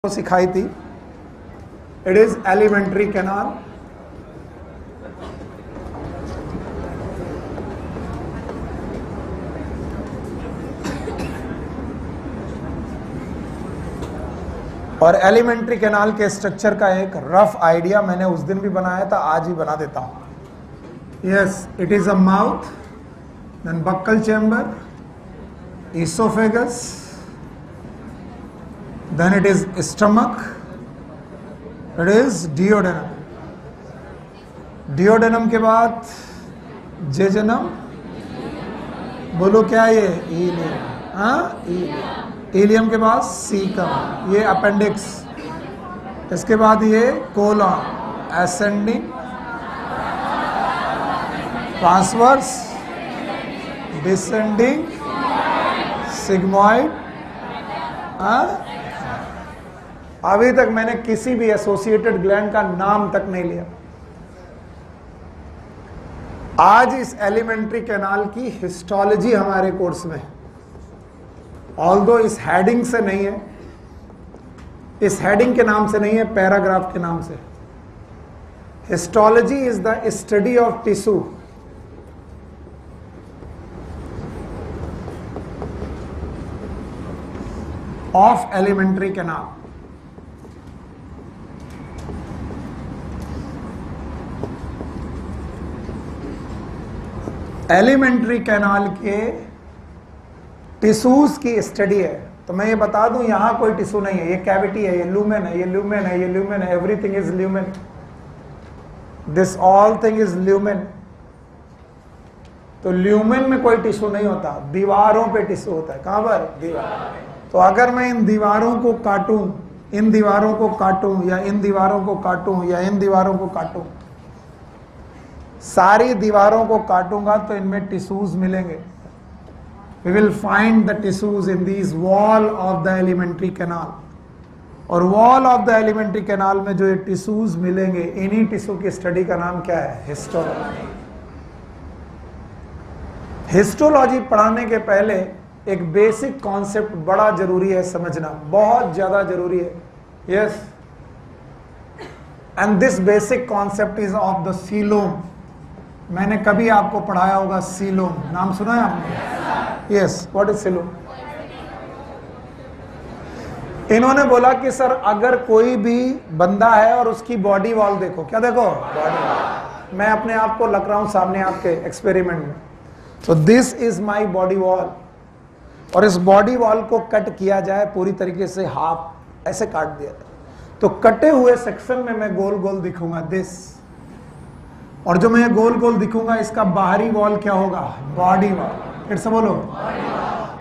सिखाई थी। It is elementary canal. और एलिमेंट्री कैनाल के स्ट्रक्चर का एक रफ आइडिया मैंने उस दिन भी बनाया था, आज ही बना देता हूं। Yes, it is a mouth, then buccal chamber, oesophagus, then it is stomach, it is duodenum, duodenum के बाद जेजनम, बोलो क्या ये इलियम, हाँ इलियम के बाद सीकम, ये अपेंडिक्स, इसके बाद ये colon, ascending, transverse, descending, sigmoid. अभी तक मैंने किसी भी एसोसिएटेड ग्लैंड का नाम तक नहीं लिया। आज इस एलिमेंट्री कैनाल की हिस्टोलॉजी हमारे कोर्स में, ऑल्दो इस हेडिंग से नहीं है, इस हेडिंग के नाम से नहीं है, पैराग्राफ के नाम से। Histology is the study of tissue of alimentary canal. Elementary canal के टिश्यूज की स्टडी है। तो मैं ये बता दूं, यहां कोई टिश्यू नहीं है, ये कैविटी है, ये लूमेन है, ये लूमेन है, ये लूमेन है, everything is lumen, this all thing is lumen. तो ल्यूमेन में कोई टिश्यू नहीं होता, दीवारों पे टिश्यू होता है। कहां पर? दीवार। तो अगर मैं इन दीवारों को काटूं, इन दीवारों को काटूं, या इन दीवारों को काटूं, या इन दीवारों को काटूं, सारी दीवारों को काटूंगा तो इनमें टिश्यूज मिलेंगे। We will find the tissues in this wall of the alimentary canal. और wall of the alimentary canal में जो ये टिश्यूज मिलेंगे, इन्हीं टिश्यू की स्टडी का नाम क्या है? हिस्टोलॉजी। हिस्टोलॉजी पढ़ाने के पहले एक बेसिक कॉन्सेप्ट बड़ा जरूरी है समझना, बहुत ज्यादा जरूरी है। Yes, and this basic concept is of the coelom. मैंने कभी आपको पढ़ाया होगा सीलोम, नाम सुना है आपने? Yes, what is coelom? इन्होंने बोला कि सर अगर कोई भी बंदा है और उसकी बॉडी वॉल देखो, क्या देखो? Body wall. मैं अपने आप को लग रहा हूं सामने आपके एक्सपेरिमेंट में, तो this is my body wall. और इस बॉडी वॉल को कट किया जाए पूरी तरीके से, हाफ ऐसे काट दिया जाए, तो कटे हुए सेक्शन में मैं गोल गोल दिखूंगा, दिस। और जो मैं गोल गोल दिखूंगा, इसका बाहरी वॉल क्या होगा? Body wall. फिर से बोलो,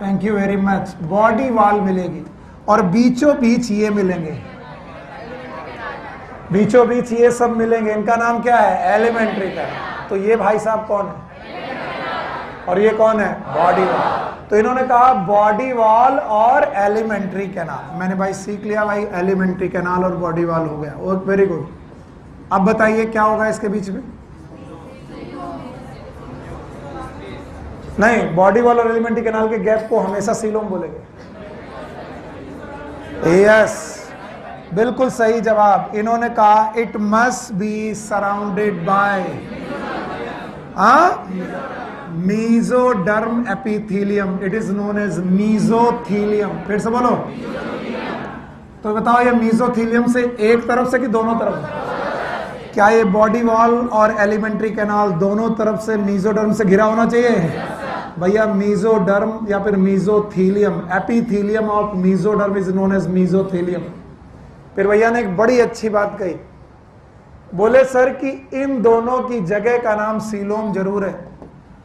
thank you very much. Body wall मिलेगी और बीचों बीच ये मिलेंगे, बीचों बीच ये सब मिलेंगे। इनका नाम क्या है? एलिमेंट्री का। तो ये भाई साहब कौन है? और ये कौन है? Body wall. तो इन्होंने कहा बॉडी वॉल और एलिमेंट्री कैनाल। मैंने भाई सीख लिया भाई, एलिमेंट्री कैनाल और बॉडी वॉल हो गया, वेरी गुड। अब बताइए क्या होगा इसके बीच में? नहीं, बॉडी वॉल और एलिमेंट्री कैनाल के गैप को हमेशा सीलोम बोलेंगे। यस, बिल्कुल सही जवाब। इन्होंने कहा it must be surrounded by mesoderm epithelium. It is known as mesothelium. फिर से बोलो। तो बताओ, ये मेसोथेलियम से एक तरफ से कि दोनों तरफ? क्या ये बॉडी वॉल और एलिमेंट्री कैनाल दोनों तरफ से मेसोडर्म से घिरा होना चाहिए? भैया मेसोडर्म या फिर mesothelium, epithelium of mesoderm is known as mesothelium. फिर भैया ने एक बड़ी अच्छी बात कही, बोले सर कि इन दोनों की जगह का नाम सीलोम जरूर है,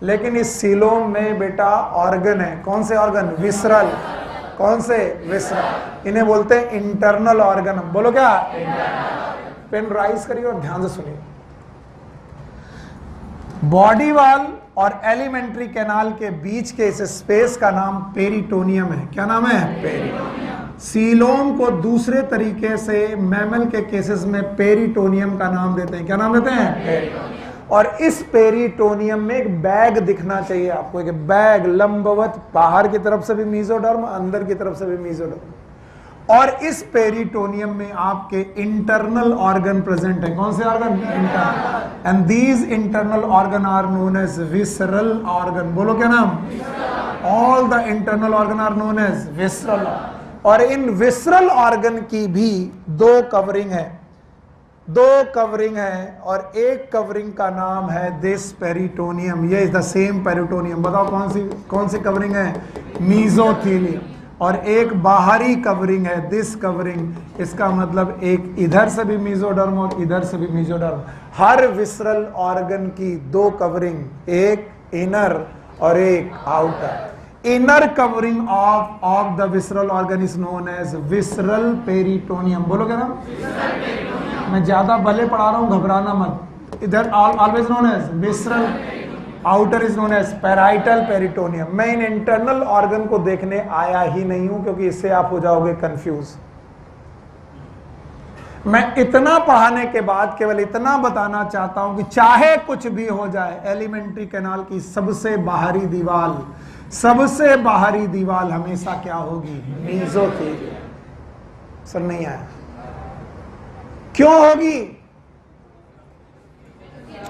लेकिन इस सीलोम में बेटा ऑर्गन है। कौन से ऑर्गन? विसरल। कौन से? विसरल। इन्हें बोलते हैं इंटरनल ऑर्गन। बोलो क्या? पेन राइज करिए और ध्यान से सुनिए। बॉडी वॉल और एलिमेंट्री कैनाल के बीच के इस स्पेस का नाम पेरिटोनियम है। क्या नाम है? पेरिटोनियम। सीलोम को दूसरे तरीके से मैमल के केसेस में पेरिटोनियम का नाम देते हैं। क्या नाम देते हैं? पेरिटोनियम। और इस पेरिटोनियम में एक बैग दिखना चाहिए आपको, एक बैग लंबवत, बाहर की तरफ से भी मेसोडर्म, अंदर की तरफ से भी मेसोडर्म। और इस पेरिटोनियम में आपके इंटरनल ऑर्गन प्रेजेंट है। कौन से organ? Internal. And these internal organ are known as visceral organ. बोलो क्या नाम? All the internal organ are known as visceral. और इन विसरल ऑर्गन की भी दो कवरिंग है, और एक कवरिंग का नाम है दिस पेरिटोनियम। ये इज द सेम पेरिटोनियम। बताओ कौन सी कवरिंग है? मीजोथीलियम। और एक बाहरी कवरिंग है दिस कवरिंग। इसका मतलब एक इधर से भी मीजोडर्म और इधर से भी मीजोडर्म। हर विसरल ऑर्गन की दो कवरिंग, एक इनर और एक outer. Inner covering of the visceral organ is known as visceral peritoneum. बोलो क्या नाम? मैं ज्यादा भले पढ़ा रहा हूं, घबराना मत। इधर always known as visceral, outer is known as parietal peritoneum. मैं इन इंटरनल ऑर्गन को देखने आया ही नहीं हूं, क्योंकि इससे आप हो जाओगे कंफ्यूज। मैं इतना पढ़ाने के बाद केवल इतना बताना चाहता हूं कि चाहे कुछ भी हो जाए, एलिमेंट्री कैनाल की सबसे बाहरी दीवार हमेशा क्या होगी? मीजोथीलियम। सर नहीं आया? क्यों होगी?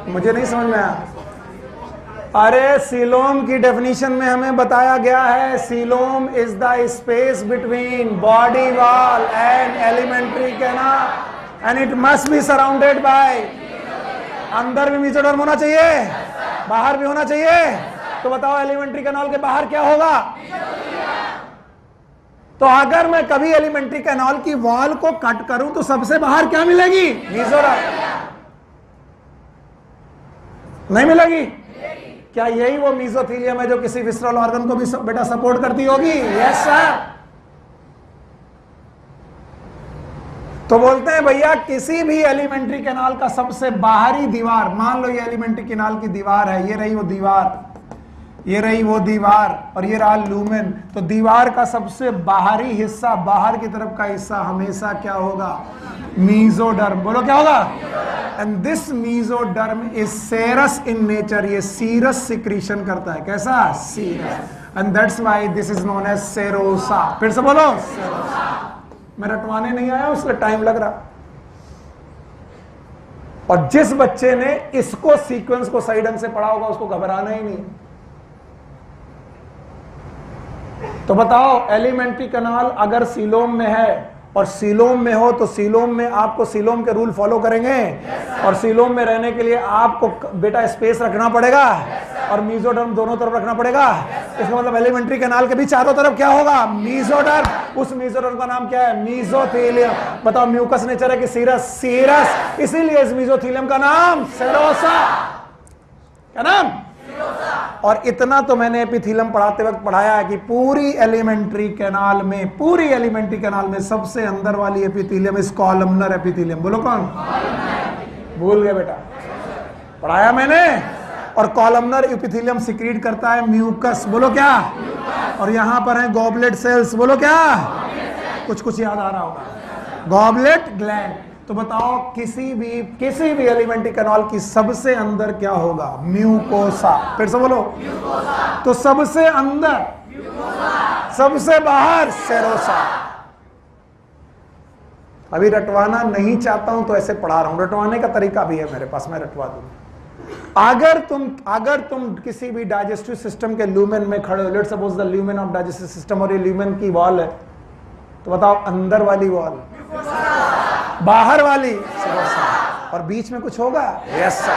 मुझे नहीं समझ में आया। अरे सीलोम की डेफिनेशन में हमें बताया गया है, coelom is the space between body wall and alimentary canal and it must be surrounded bye. अंदर भी मीजोडर्म होना चाहिए, बाहर भी होना चाहिए। तो बताओ एलिमेंट्री कैनाल के बाहर क्या होगा? तो अगर मैं कभी एलिमेंट्री कैनाल की वॉल को कट करूं तो सबसे बाहर क्या मिलेगी? मीजोडर्म। नहीं मिलेगी? क्या यही वो मीजोथीलियम है जो किसी विसरल ऑर्गन को भी बेटा सपोर्ट करती होगी? Yes sir. तो बोलते हैं भैया किसी भी एलिमेंट्री कैनाल का सबसे बाहरी दीवार, मान लो ये एलिमेंट्री कैनाल की दीवार है, ये रही वो दीवार और ये रहा लूमेन। तो दीवार का सबसे बाहरी हिस्सा, बाहर की तरफ का हिस्सा हमेशा क्या होगा? मीजोडर्म। बोलो क्या होगा? And this mesoderm is serous in nature. ये सीरस सिक्रीशन करता है। कैसा? Serous. And that's why this is known as serosa. फिर से बोलो सेरोसा। मैं रटवाने नहीं आया, उसका टाइम लग रहा। और जिस बच्चे ने इसको सीक्वेंस को सही ढंग से पढ़ा होगा उसको घबराना ही नहीं। तो बताओ एलिमेंट्री कैनाल अगर सीलोम में है और सीलोम में हो तो सीलोम में आपको सीलोम के रूल फॉलो करेंगे। और सीलोम में रहने के लिए आपको बेटा स्पेस रखना पड़ेगा और मीजोडर्म दोनों तरफ रखना पड़ेगा। इसका मतलब एलिमेंट्री कैनाल के भी चारों तरफ क्या होगा? मीजोडर्म। उस मीजोडर्म का नाम क्या है? मीजोथीलियम। बताओ म्यूकस नेचर है कि सीरस? सीरस। इसीलिए इस मीजोथीलियम का नाम सेरोसा। क्या नाम? और इतना तो मैंने एपिथीलियम पढ़ाते वक्त पढ़ाया है कि पूरी एलिमेंट्री कैनाल में सबसे अंदर वाली एपिथीलियम इस कॉलमनर एपिथीलियम। बोलो कौन? भूल गए बेटा? पढ़ाया मैंने। और कॉलमनर एपिथीलियम सिक्रीट करता है म्यूकस। बोलो क्या? और यहां पर है गॉबलेट सेल्स। बोलो क्या? कुछ याद आ रहा होगा। Goblet gland. तो बताओ किसी भी एलिमेंट्री कैनाल की सबसे अंदर क्या होगा? म्यूकोसा। फिर से बोलो। तो सबसे अंदर, सबसे बाहर सेरोसा। अभी रटवाना नहीं चाहता हूं तो ऐसे पढ़ा रहा हूं। रटवाने का तरीका भी है मेरे पास, मैं रटवा दूंगा। अगर तुम किसी भी डाइजेस्टिव सिस्टम के ल्यूमेन में खड़े हो, let's suppose the lumen of digestive system, और ये ल्यूमेन की वॉल है, तो बताओ अंदर वाली वॉल, बाहर वाली सेरोसा, और बीच में कुछ होगा? Yes sir.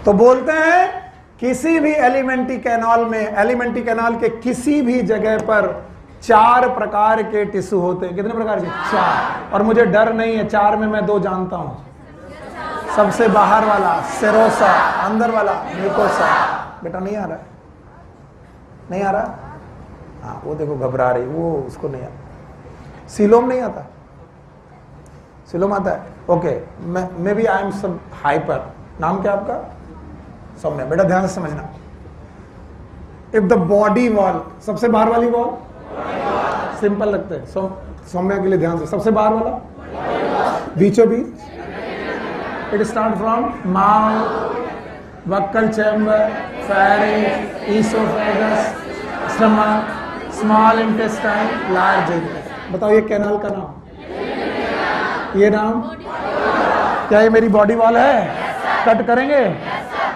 तो बोलते हैं किसी भी एलिमेंट्री कैनाल के किसी भी जगह पर 4 प्रकार के टिश्यू होते हैं। कितने प्रकार के? 4। और मुझे डर नहीं है, 4 में मैं 2 जानता हूं। सबसे बाहर वाला सेरोसा, अंदर वाला म्यूकोसा। बेटा नहीं आ रहा? नहीं आ रहा? हाँ, वो देखो घबरा रही, वो उसको नहीं आता। सीलोम नहीं आता? सीलोम आता है? Okay, maybe I am sub hyper. नाम क्या आपका? सौम्या। बेटा ध्यान से समझना। इफ द बॉडी वॉल, सबसे बाहर वाली वॉल, सिंपल लगता है। सौम्या के लिए ध्यान से, सबसे बाहर वाला, बीचों बीच, it start from mouth, buccal chamber, pharynx, oesophagus, stomach, small intestine, large intestine. बताओ ये कैनाल का नाम, ये नाम क्या ये मेरी बॉडी वॉल है? कट करेंगे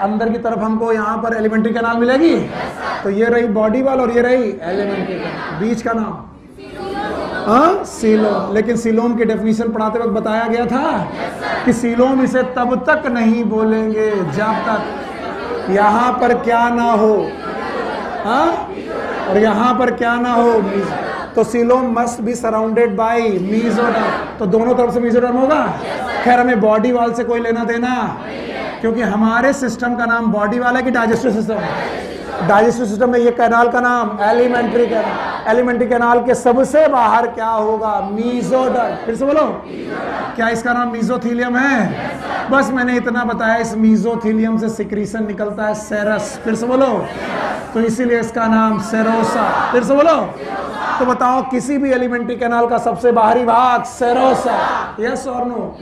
अंदर की तरफ हमको यहाँ पर एलिमेंट्री कैनाल मिलेगी, तो ये रही बॉडी वॉल और ये रही एलिमेंट्री कैनाल। बीच का नाम हाँ सीलोम। लेकिन सीलोम की डेफिनेशन पढ़ाते वक्त बताया गया था कि सीलोम इसे तब तक नहीं बोलेंगे जब तक यहाँ पर क्या ना हो, हाँ, और यहाँ पर क्या ना हो। तो coelom must be surrounded bye mesoderm, तो दोनों तरफ से मीजोडर्म होगा। खैर हमें बॉडी वॉल से कोई लेना देना, क्योंकि हमारे सिस्टम का नाम बॉडी वाल है कि डाइजेस्टिव सिस्टम। डाइजेस्टिव सिस्टम में ये कैनाल का नाम एलिमेंट्री कैनाल। एलिमेंट्री कैनाल के सबसे बाहर क्या होगा? मीजोडर्म। फिर से बोलो, क्या इसका नाम मीजोथीलियम है? बस मैंने इतना बताया, इस मीजोथीलियम से सिक्रीशन निकलता है सेरस। फिर से बोलो, तो इसीलिए इसका नाम सेरोसा। फिर से बोलो, तो बताओ किसी भी एलिमेंट्री कैनाल का सबसे बाहरी भाग सेरोसा, यस और नो?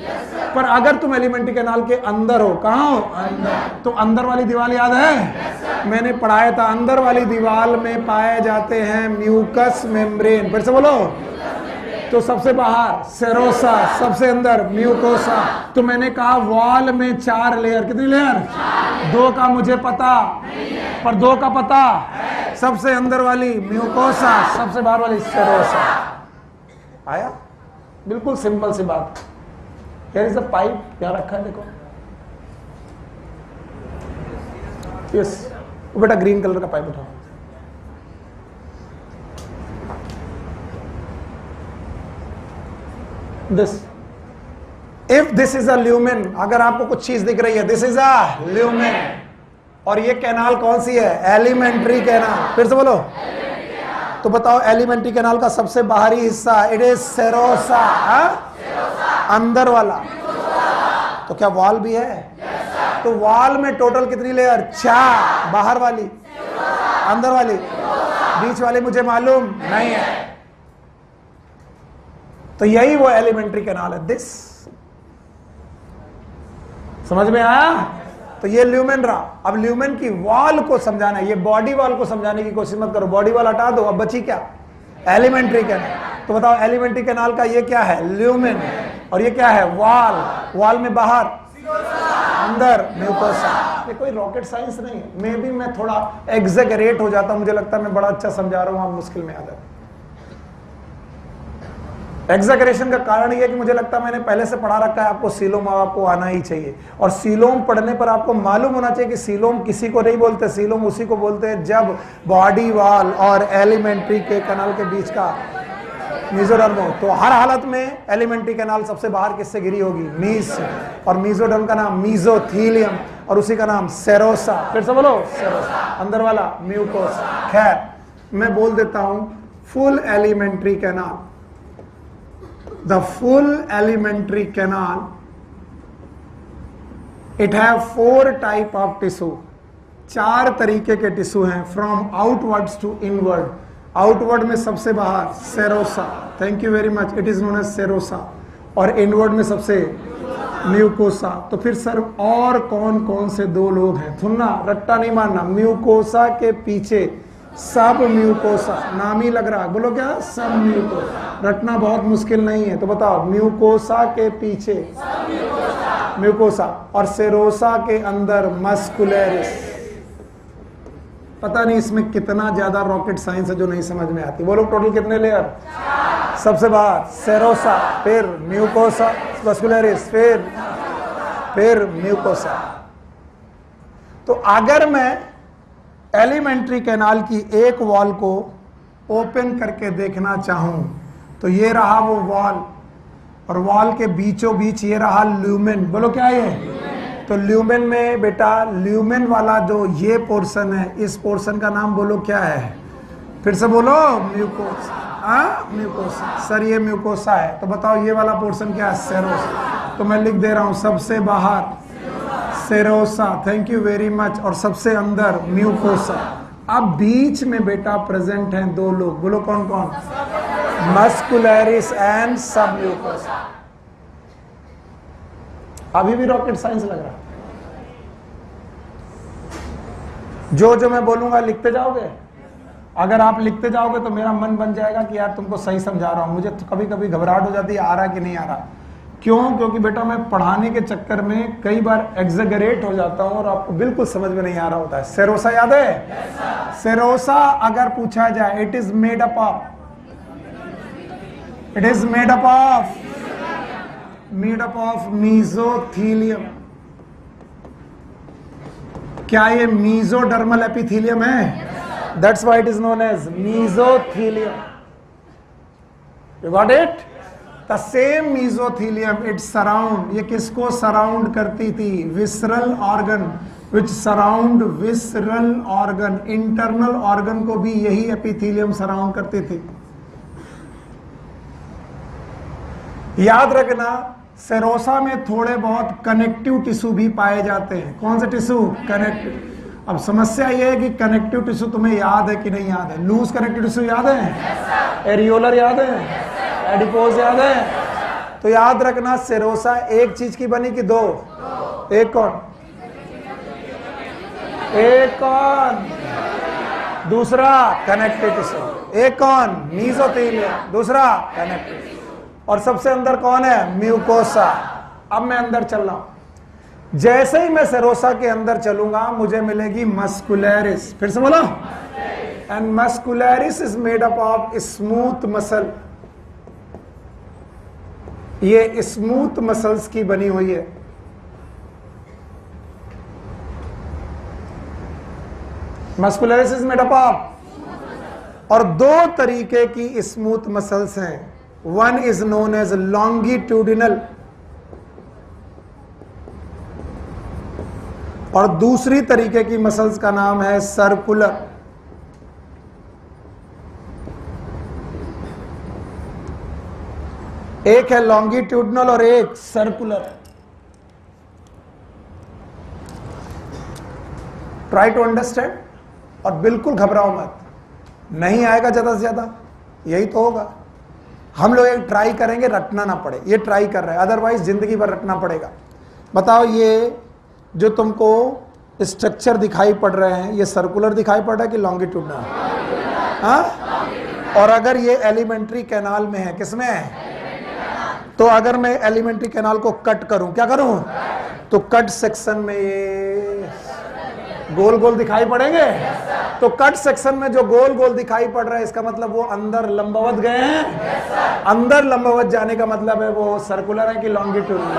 पर अगर तुम एलिमेंट्री कैनाल के अंदर हो, कहाँ हो? अंदर, तो अंदर वाली दीवार याद है? मैंने पढ़ाया था, अंदर वाली दीवार में पाए जाते हैं म्यूकस मेम्ब्रेन। फिर से बोलो, तो सबसे बाहर सेरोसा, सबसे अंदर म्यूकोसा। तो मैंने कहा वॉल में 4 लेयर, कितनी लेयर? 2 का मुझे पता, पर 2 का पता। सबसे अंदर वाली म्यूकोसा, सबसे बाहर वाली सेरोसा। आया? बिल्कुल सिंपल सी बात। Here is a पाइप यहाँ रखा है, देखो। यस, वो बेटा ग्रीन कलर का पाइप उठाओ। This, if this is a lumen, अगर आपको कुछ चीज दिख रही है, दिस इज अ ल्यूमेन, और ये कैनाल कौन सी है? Alimentary canal. फिर से बोलो, तो बताओ एलिमेंट्री कैनाल का सबसे बाहरी हिस्सा, इट इज सेरोसा, अंदर वाला। तो क्या वॉल भी है? तो वॉल में टोटल कितनी लेयर? 4। बाहर वाली, अंदर वाली, बीच वाली मुझे मालूम नहीं है। तो यही वो एलिमेंट्री कैनाल है। दिस समझ में आया? तो ये ल्यूमेन रहा। अब ल्यूमेन की वॉल को समझाना है, ये बॉडी वॉल को समझाने की कोशिश मत करो। बॉडी वॉल हटा दो, अब बची क्या? Alimentary canal. तो बताओ एलिमेंट्री कैनाल का ये क्या है? ल्यूमेन। और ये क्या है? वॉल। वॉल में बाहर, अंदर म्यूकोसा। ये कोई रॉकेट साइंस नहीं है। मे बी मैं थोड़ा एग्जैगरेट हो जाता हूं, मुझे लगता है मैं बड़ा अच्छा समझा रहा हूं, आप मुश्किल में आ जाते। एग्जैगरेशन का कारण यह है कि मुझे लगता है मैंने पहले से पढ़ा रखा है, आपको सीलोम आपको आना ही चाहिए। और सीलोम पढ़ने पर आपको मालूम होना चाहिए कि सीलोम किसी को नहीं बोलते, सीलोम उसी को बोलते हैं जब बॉडी वॉल और एलिमेंट्री के कैनाल के बीच का मीजोडर्म हो। तो हर हालत में एलिमेंट्री कैनाल सबसे बाहर किससे घिरी होगी? मीज। और मीजोडर्म का नाम मीजोथीलियम, और उसी का नाम सेरोसा। फिर से बोलो, सेरोसा। अंदर वाला म्यूकोसा। खैर मैं बोल देता हूं, full alimentary canal, the full elementary canal, it have 4 type of tissue। 4 तरीके के टिश्यू हैं, from outwards to inward. Outward में सबसे बाहर serosa, thank you very much, it is known as serosa. और इनवर्ड में सबसे म्यूकोसा। तो फिर सर और कौन कौन से 2 लोग हैं? सुनना, रट्टा नहीं मारना। म्यूकोसा के पीछे सब म्यूकोसा, नाम ही लग रहा है, बोलो क्या? सब म्यूकोसा। रटना बहुत मुश्किल नहीं है। तो बताओ, म्यूकोसा के पीछे म्यूकोसा, और सेरोसा के अंदर मस्कुलरिस। पता नहीं इसमें कितना ज्यादा रॉकेट साइंस है जो नहीं समझ में आती। बोलो टोटल कितने लेयर? सबसे बाहर सेरोसा, फिर म्यूकोसा मस्कुलरिस, फिर म्यूकोसा। तो अगर मैं एलिमेंट्री कैनाल की एक वॉल को ओपन करके देखना चाहूं, तो ये रहा वो वॉल, और वॉल के बीचों बीच ये रहा ल्यूमेन। बोलो क्या है? तो ल्यूमेन में बेटा, ल्यूमेन वाला जो ये पोर्शन है, इस पोर्शन का नाम बोलो क्या है? फिर से बोलो, म्यूकोसा। म्यूकोसा। सर ये म्यूकोसा है, तो बताओ ये वाला पोर्शन क्या है? सेरोसा। तो मैं लिख दे रहा हूं, सबसे बाहर serosa, thank you very much, और सबसे अंदर म्यूकोसा। अब बीच में बेटा प्रेजेंट हैं 2 लोग, बोलो कौन कौन? मस्कुलरिस एंड सब म्यूकोसा। अभी भी रॉकेट साइंस लग रहा? जो मैं बोलूंगा लिखते जाओगे? अगर आप लिखते जाओगे तो मेरा मन बन जाएगा कि यार तुमको सही समझा रहा हूँ। मुझे तो कभी कभी घबराहट हो जाती है, आ रहा कि नहीं आ रहा। क्यों? क्योंकि बेटा मैं पढ़ाने के चक्कर में कई बार एग्जेगरेट हो जाता हूँ और आपको बिल्कुल समझ में नहीं आ रहा होता है। सेरोसा याद है? सेरोसा अगर पूछा जाए, it is made up of, it is made up of mesothelium. क्या ये मीजोडर्मल एपिथीलियम है? That's why it is known as mesothelium. You got it? The same mesothelium it surround, ये किसको सराउंड करती थी? Visceral organ, which surround visceral organ. Internal organ को भी यही एपिथीलियम सराउंड करती थी। याद रखना, सेरोसा में थोड़े बहुत कनेक्टिव टिश्यू भी पाए जाते हैं। कौन से टिश्यू? कनेक्टिव। अब समस्या यह है कि कनेक्टिव टिश्यू तुम्हें याद है कि नहीं याद है? लूज कनेक्टिव टिश्यू याद है? एरियोलर याद है? एडिपोज याद है? तो याद रखना, सेरोसा एक चीज की बनी कि दो? एक कौन? एक कौन? दूसरा कनेक्टिव टिश्यू। एक कौन? मीजोथीलियम। दूसरा कनेक्टिव। और सबसे अंदर कौन है? म्यूकोसा। अब मैं अंदर चल रहा हूं। जैसे ही मैं सेरोसा के अंदर चलूंगा मुझे मिलेगी मस्कुलरिस। फिर से बोलो। And muscularis is made up of smooth muscle. ये स्मूथ मसल्स की बनी हुई है। Muscularis is made up of, और दो तरीके की स्मूथ मसल्स हैं। One is known as longitudinal और दूसरी तरीके की मसल्स का नाम है सर्कुलर। एक है लॉन्गिट्यूडिनल और एक सर्कुलर। ट्राई टू अंडरस्टैंड और बिल्कुल घबराओ मत। नहीं आएगा ज्यादा से ज्यादा, यही तो होगा। हम लोग एक ट्राई करेंगे, रटना ना पड़े। ये ट्राई कर रहे हैं, अदरवाइज जिंदगी भर रटना पड़ेगा। बताओ, ये जो तुमको स्ट्रक्चर दिखाई पड़ रहे हैं, ये सर्कुलर दिखाई पड़ रहा है कि लॉन्गिट्यूडिनल? हाँ? और अगर ये एलिमेंट्री कैनाल में है, किसमें है? तो अगर मैं एलिमेंट्री कैनाल को कट करूं, क्या करूं? तो कट सेक्शन में ये गोल गोल दिखाई पड़ेंगे। तो कट सेक्शन में जो गोल गोल दिखाई पड़ रहा है, इसका मतलब वो अंदर लंबवत गए हैं। अंदर लंबवत जाने का मतलब है वो सर्कुलर है कि लॉन्गिट्यूडिनल?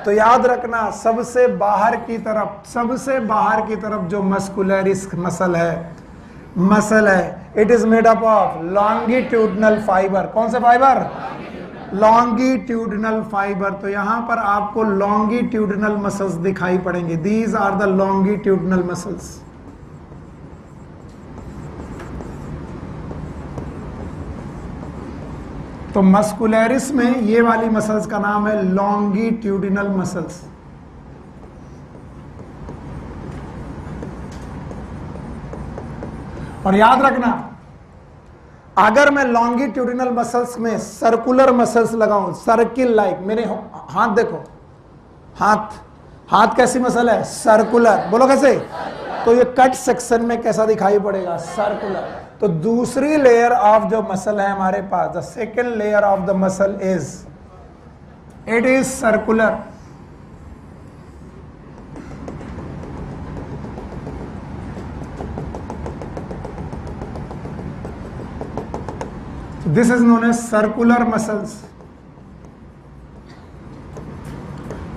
तो याद रखना, सबसे बाहर की तरफ जो मस्कुलरिस मसल है, it is made up of longitudinal fibre. कौन से फाइबर? Longitudinal fibre. तो यहां पर आपको लॉन्गिट्यूडिनल मसल्स दिखाई पड़ेंगे। These are the longitudinal muscles. तो मस्कुलरिस में ये वाली मसल्स का नाम है लॉन्गिट्यूडिनल मसल्स। और याद रखना, अगर मैं लॉन्गिट्यूडिनल मसल्स में सर्कुलर मसल्स लगाऊं, सर्किल लाइक, मेरे हाथ देखो, हाथ कैसी मसल है? सर्कुलर। बोलो कैसे? तो ये कट सेक्शन में कैसा दिखाई पड़ेगा? सर्कुलर। तो दूसरी लेयर ऑफ जो मसल है हमारे पास, the second layer of the muscle it is circular. This is known as circular muscles.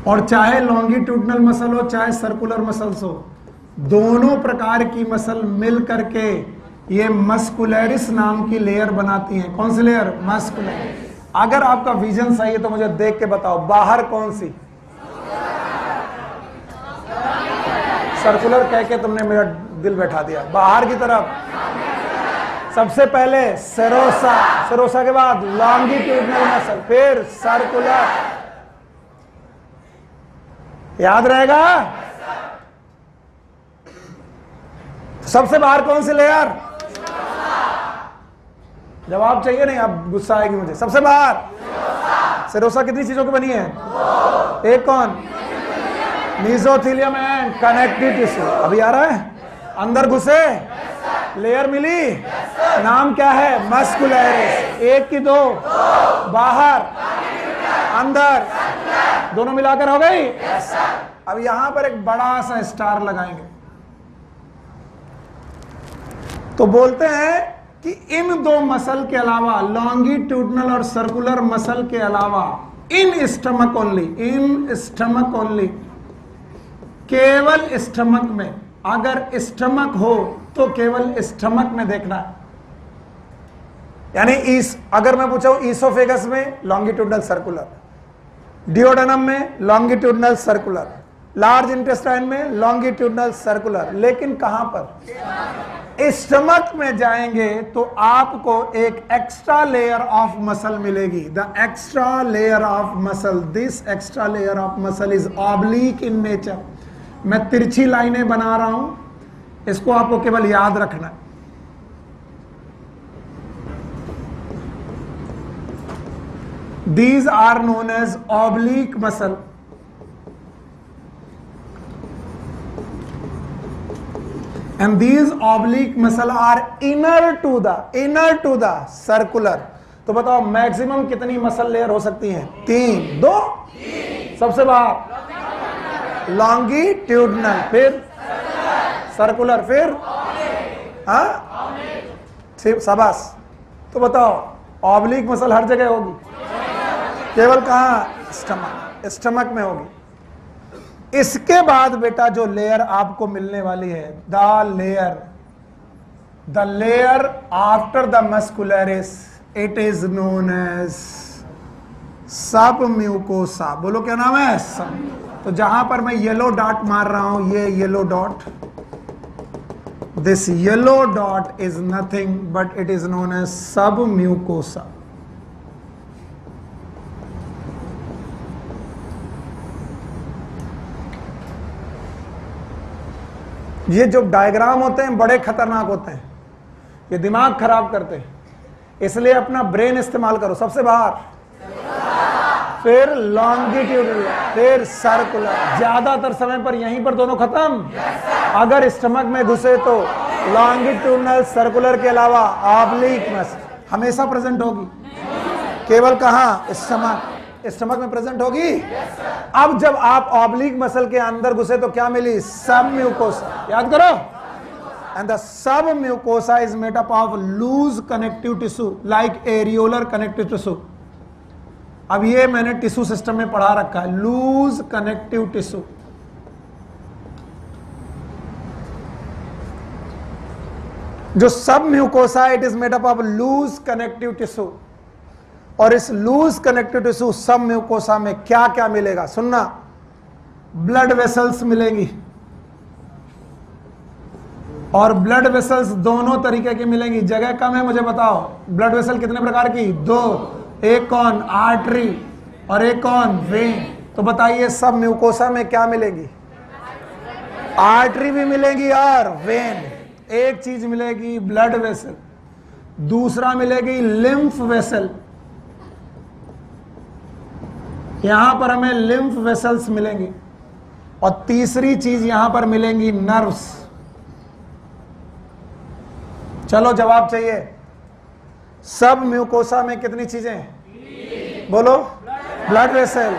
और चाहे लॉन्गिट्यूडिनल मसल हो चाहे सर्कुलर मसल्स हो, दोनों प्रकार की मसल मिल करके ये मस्कुलरिस नाम की लेयर बनाती हैं। कौन सी लेयर? मस्कुलरिस। अगर आपका विजन सही है तो मुझे देख के बताओ, बाहर कौन सी? सर्कुलर कह के तुमने मेरा दिल बैठा दिया। बाहर की तरफ सबसे पहले सेरोसा के बाद लॉन्गिट्यूडिनल मसल, फिर सर्कुलर। याद रहेगा? सबसे बाहर कौन सी लेयर? जवाब चाहिए नहीं, अब गुस्सा आएगी मुझे। सबसे बाहर सेरोसा कितनी चीजों की बनी है? एक कौन? Mesothelium and connective tissue. अभी आ रहा है? अंदर घुसे लेयर मिली, नाम क्या है? मस्कुलरिस। एक की दो, बाहर अंदर, दोनों मिलाकर हो गई। अब यहां पर एक बड़ा सा स्टार लगाएंगे, तो बोलते हैं कि इन दो मसल के अलावा, लॉन्गिट्यूडनल और सर्कुलर मसल के अलावा, इन स्टमक ओनली, केवल स्टमक में, अगर स्टमक हो तो केवल स्टमक में देखना है। यानी अगर मैं पूछा ईसोफेगस में लॉन्गिट्यूडनल सर्कुलर, डिओडेनम में लॉन्गिट्यूडनल सर्कुलर, लार्ज इंटेस्टाइन में लॉन्गिट्यूडनल सर्कुलर, लेकिन कहां पर? स्टमक में जाएंगे तो आपको एक एक्स्ट्रा लेयर ऑफ मसल मिलेगी। The extra layer of muscle, this extra layer of muscle is oblique in nature. मैं तिरछी लाइनें बना रहा हूं, इसको आपको केवल याद रखना है। These are known as oblique muscle. And these oblique muscle are inner to the circular. तो बताओ मैक्सिमम कितनी मसल लेयर हो सकती हैं? 3, 2, सबसे बाहर लॉन्गिट्यूडनल, फिर सर्कुलर, फिर शाबाश। तो बताओ ऑब्लिक मसल हर जगह होगी, केवल कहां? स्टमक में होगी। इसके बाद बेटा जो लेयर आपको मिलने वाली है, the layer after the muscularis, it is known as submucosa. बोलो क्या नाम है? सब। तो जहां पर मैं येलो डॉट मार रहा हूं, ये yellow dot, this yellow dot is nothing but it is known as submucosa. ये जो डायग्राम होते हैं बड़े खतरनाक होते हैं, ये दिमाग खराब करते हैं, इसलिए अपना ब्रेन इस्तेमाल करो। सबसे बाहर, फिर लॉन्गिट्यूडनल, फिर सर्कुलर। ज्यादातर समय पर यहीं पर दोनों खत्म। अगर स्टमक में घुसे तो लॉन्गिट्यूडनल सर्कुलर के अलावा ऑब्लिक मसल हमेशा प्रेजेंट होगी। केवल कहां? स्टमक में प्रेजेंट होगी। अब जब आप ऑब्लिक मसल के अंदर घुसे तो क्या मिली? सब म्यूकोसा। याद करो। And the submucosa is made up of loose connective tissue like areolar connective tissue. अब ये मैंने टिश्यू सिस्टम में पढ़ा रखा है, लूज कनेक्टिव टिश्यू। जो submucosa, it is made up of loose connective tissue. और इस loose connective tissue submucosa में क्या क्या मिलेगा? सुनना, ब्लड वेसल्स मिलेंगी, और ब्लड वेसल्स दोनों तरीके की मिलेंगी। जगह कम है, मुझे बताओ ब्लड वेसल कितने प्रकार की? 2। एक कौन? आर्टरी, और एक कौन? वेन। तो बताइए सब म्यूकोसा में क्या मिलेगी? आर्टरी भी मिलेगी और वेन। एक चीज मिलेगी ब्लड वेसल, दूसरा मिलेगी लिम्फ वेसल। यहां पर हमें लिम्फ वेसल्स मिलेंगी, और तीसरी चीज यहां पर मिलेंगी नर्व्स। चलो जवाब चाहिए। सब म्यूकोसा में कितनी चीजें? बोलो। Blood vessel.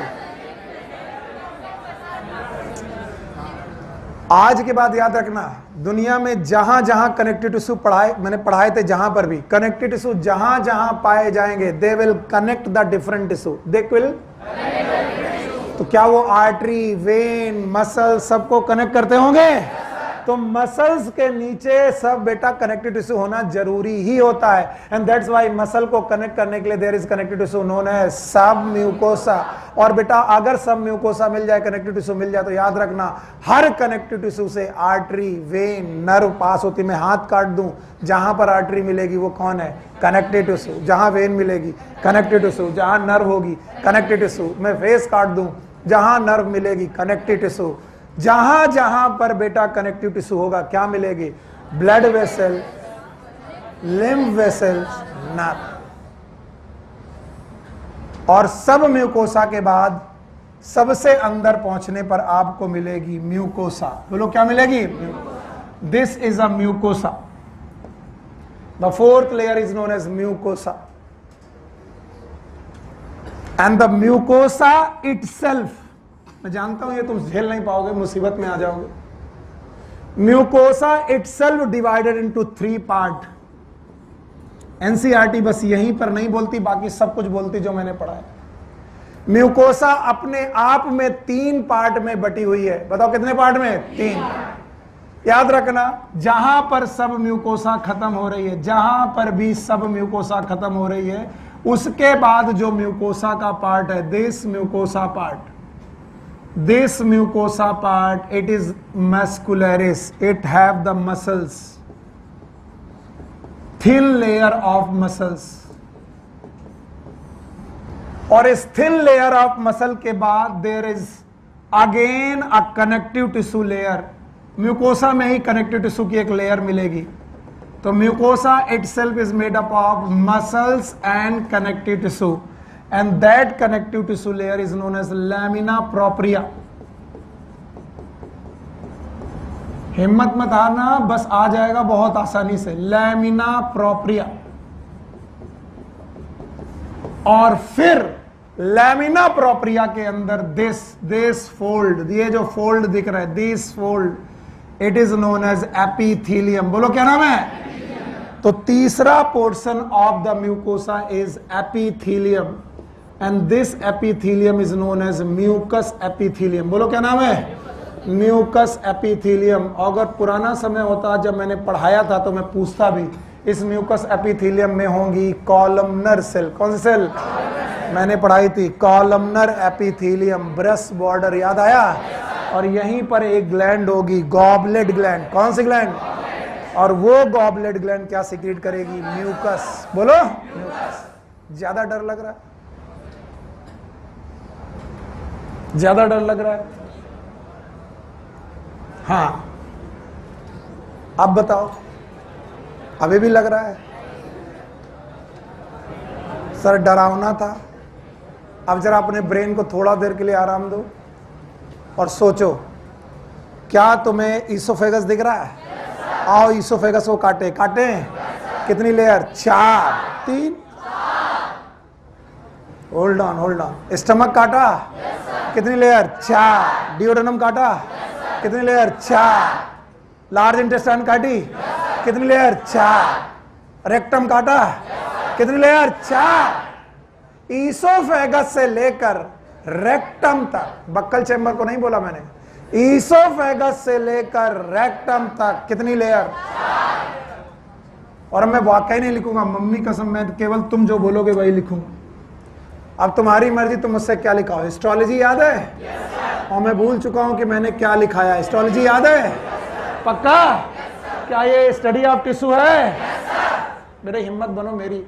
आज के बाद याद रखना, दुनिया में जहां जहां कनेक्टिव टिश्यू मैंने पढ़ाए थे, जहां पर भी कनेक्टिव टिश्यू जहां जहां पाए जाएंगे, they will connect the different tissue. They will, तो क्या वो आर्टरी, वेन, मसल सबको कनेक्ट करते होंगे? तो मसल्स के नीचे सब बेटा कनेक्टिव टिश्यू होना जरूरी ही होता है। एंड दैट्स व्हाई मसल को कनेक्ट करने के लिए there is connective tissue known as submucosa. और बेटा अगर सब म्यूकोसा मिल जाए, कनेक्टिव टिश्यू मिल जाए, तो याद रखना हर कनेक्टिव टिश्यू से आर्टरी, वेन, नर्व पास होती। मैं हाथ काट दूं, जहां पर आर्टरी मिलेगी वो कौन है? Connective tissue. जहां वेन मिलेगी कनेक्टिव टिश्यू, जहां नर्व होगी कनेक्टिव टिश्यू। मैं फेस काट दूं, जहां नर्व मिलेगी कनेक्टिव टिश्यू। जहां जहां पर बेटा कनेक्टिव टिश्यू होगा क्या मिलेगी? Blood vessel, lymph vessel, nerve. और सब म्यूकोसा के बाद सबसे अंदर पहुंचने पर आपको मिलेगी म्यूकोसा। बोलो क्या मिलेगी? This is a mucosa. The fourth layer is known as mucosa. And the mucosa itself, मैं जानता हूं ये तुम झेल नहीं पाओगे, मुसीबत में आ जाओगे. Mucosa itself divided into 3 parts. NCERT बस यहीं पर नहीं बोलती, बाकी सब कुछ बोलती जो मैंने पढ़ा है. म्यूकोसा अपने आप में 3 पार्ट में बटी हुई है. बताओ कितने पार्ट में? 3. याद रखना, जहां पर सब म्यूकोसा खत्म हो रही है, जहां पर भी सब म्यूकोसा खत्म हो रही है, उसके बाद जो म्यूकोसा का पार्ट है, this mucosa part, it is muscularis. It have the muscles, thin layer of muscles. और इस थिन लेयर ऑफ मसल के बाद there is again a connective tissue layer. Mucosa में ही कनेक्टिव टिश्यू की एक लेयर मिलेगी. तो mucosa itself is made up of muscles and connective tissue, and that connective tissue layer is known as lamina propria. हिम्मत मत हारना, बस आ जाएगा बहुत आसानी से. Lamina propria. और फिर लैमिना प्रोप्रिया के अंदर दिस फोल्ड, ये जो फोल्ड दिख रहा है, this fold, it is known as epithelium. बोलो क्या नाम है? तो तीसरा portion of the mucosa is epithelium, and this epithelium is known as mucous epithelium. बोलो क्या नाम है? Mucous epithelium. अगर पुराना समय होता जब मैंने पढ़ाया था तो मैं पूछता भी, इस म्यूकस एपिथेलियम में होंगी कॉलमनर सेल. कौन सी सेल? मैंने पढ़ाई थी कॉलमनर एपिथेलियम, ब्रेस्ट बॉर्डर. याद आया? और यहीं पर एक ग्लैंड होगी, गॉबलेट ग्लैंड. कौन सी ग्लैंड? और वो गॉबलेट ग्लैंड क्या सीक्रेट करेगी? म्यूकस. बोलो म्यूकस. ज्यादा डर लग रहा है? ज्यादा डर लग रहा है? हाँ, अब बताओ, अभी भी लग रहा है? सर डरावना था. अब जरा अपने ब्रेन को थोड़ा देर के लिए आराम दो और सोचो, क्या तुम्हें ईसोफेगस दिख रहा है? आओ ईसोफेगस को काटे. कितनी लेयर? 4, 3. Hold on. स्टमक काटा? कितनी लेयर? 4. डिओडेनम काटा? कितनी लेयर? 4. लार्ज इंटेस्टाइन काटी? कितनी लेयर? 4. रेक्टम काटा? कितनी लेयर? 4. ईसोफेगस से लेकर रेक्टम तक, बक्कल चैम्बर को नहीं बोला मैंने, ईसोफेगस से लेकर रेक्टम तक कितनी लेयर? और मैं वाकई नहीं लिखूंगा, मम्मी कसम, मैं केवल तुम जो बोलोगे वही लिखूंगा. अब तुम्हारी मर्जी, तुम मुझसे क्या लिखाओ. एस्ट्रोलॉजी याद है? और मैं भूल चुका हूं कि मैंने क्या लिखाया. एस्ट्रोलॉजी याद है? पक्का? क्या ये स्टडी ऑफ टिश्यू है? मेरे हिम्मत बनो मेरी.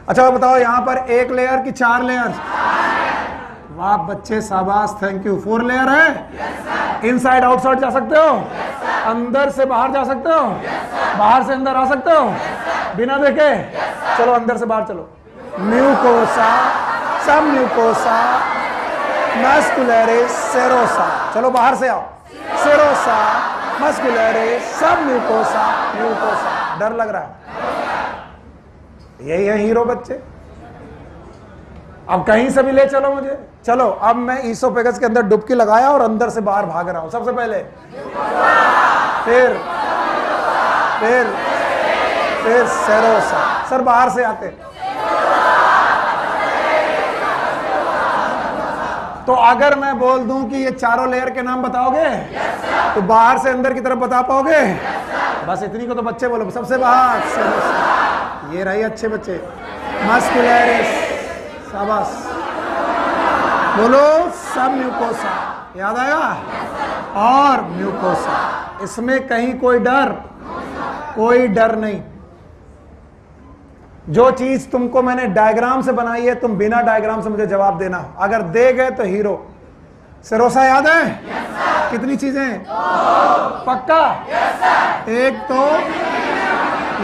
अच्छा बताओ, यहां पर 1 लेयर की 4 लेयर? वाह बच्चे, शाबाश, थैंक यू. 4 लेयर है. इनसाइड आउटसाइड जा सकते हो? अंदर से बाहर जा सकते हो? बाहर से अंदर आ सकते हो बिना देखे? चलो अंदर से बाहर चलो. म्यूकोसा, सब म्यूकोसा, मस्कुलरिस, सेरोसा. चलो बाहर से आओ. सेरोसा, मस्कुलरिस, सब म्यूकोसा. डर लग रहा है? यही है हीरो बच्चे. अब कहीं से भी ले चलो मुझे. चलो अब मैं ईसोफेगस के अंदर डुबकी लगाया और अंदर से बाहर भाग रहा हूं. सबसे पहले फिर सेरोसा. सर बाहर से आते. तो अगर मैं बोल दूं कि ये चारों लेयर के नाम बताओगे? तो बाहर से अंदर की तरफ बता पाओगे? बस इतनी को तो बच्चे बोलो. सबसे बाहर सेरोसा. ये रही अच्छे बच्चे. मस्कुलरिस, शाबाश. बोलो सब म्यूकोसा. याद आया? और म्यूकोसा. इसमें कहीं कोई डर नहीं. जो चीज तुमको मैंने डायग्राम से बनाई है, तुम बिना डायग्राम से मुझे जवाब देना. अगर दे गए तो हीरो. सेरोसा याद है? कितनी चीजें? पक्का? एक तो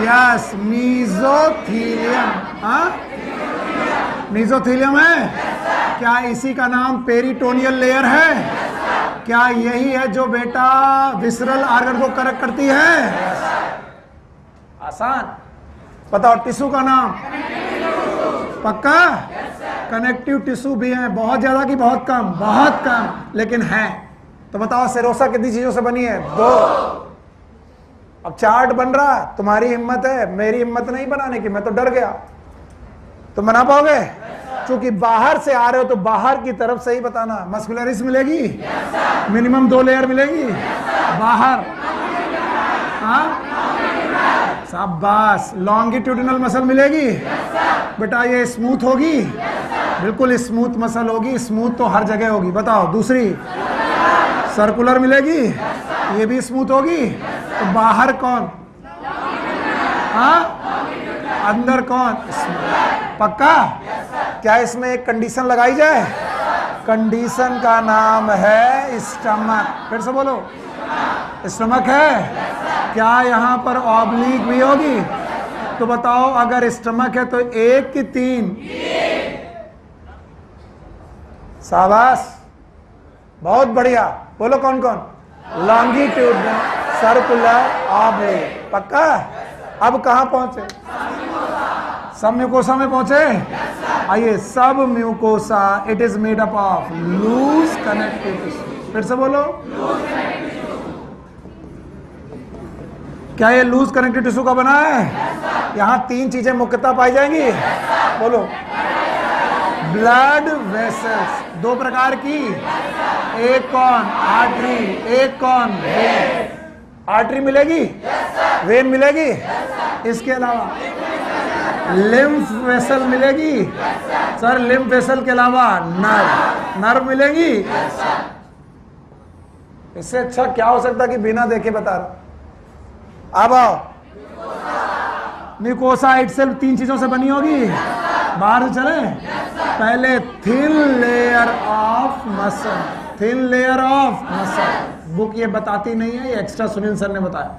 यस, मीजोथीलियम. हाँ, मीजोथीलियम है. क्या इसी का नाम पेरिटोनियल लेयर है? क्या यही है जो बेटा विसरल आर्गन को करेक्ट करती है? आसान. बताओ टिश्यू का नाम? पक्का? कनेक्टिव टिश्यू भी है, बहुत ज्यादा की बहुत कम? बहुत कम, लेकिन है। तो बताओ सेरोसा कितनी चीजों से बनी है? 2। अब चार्ट बन रहा, तुम्हारी हिम्मत है, मेरी हिम्मत नहीं बनाने की, मैं तो डर गया। तुम बना पाओगे? क्योंकि बाहर से आ रहे हो तो बाहर की तरफ से ही बताना। मस्कुलरिस मिलेगी? मिनिमम 2 लेयर मिलेगी बाहर। हाँ, शाबाश। लॉन्गिट्यूडिनल मसल मिलेगी बेटा? ये स्मूथ होगी? बिल्कुल स्मूथ मसल होगी। स्मूथ तो हर जगह होगी। बताओ दूसरी, सर्कुलर मिलेगी? ये भी स्मूथ होगी। तो बाहर कौन? हाँ, अंदर कौन? पक्का? क्या इसमें एक कंडीशन लगाई जाए? कंडीशन का नाम है स्टमक। फिर से बोलो, स्टमक है। क्या यहाँ पर ऑब्लिक भी होगी? तो बताओ अगर स्टमक है तो 1 की 3? शाबाश, बहुत बढ़िया। बोलो कौन कौन? Longitudinal, circular, oblique. पक्का? अब कहां पहुंचे? सब म्यूकोसा में पहुंचे? आइए, submucosa it is made up of loose connective tissue. फिर से बोलो, क्या ये लूज कनेक्टिव टिश्यू का बना है? यहां 3 चीजें मुख्यतः पाई जाएंगी। बोलो, ब्लड वेसल्स 2 प्रकार की, एक कौन? आर्टरी, एक कौन? वेन। आर्टरी मिलेगी? वेन मिलेगी? इसके अलावा लिम्फ वेसल मिलेगी? सर लिम्फ वेसल के अलावा नर्व, नर्व मिलेगी? इससे अच्छा क्या हो सकता कि बिना देखे बता रहा। अब आओ, म्यूकोसा इटसेल्फ 3 चीजों से बनी होगी। बाहर से चले, पहले thin layer of muscle, thin layer of muscle. Book ये बताती नहीं है, ये एक्स्ट्रा सुनील सर ने बताया।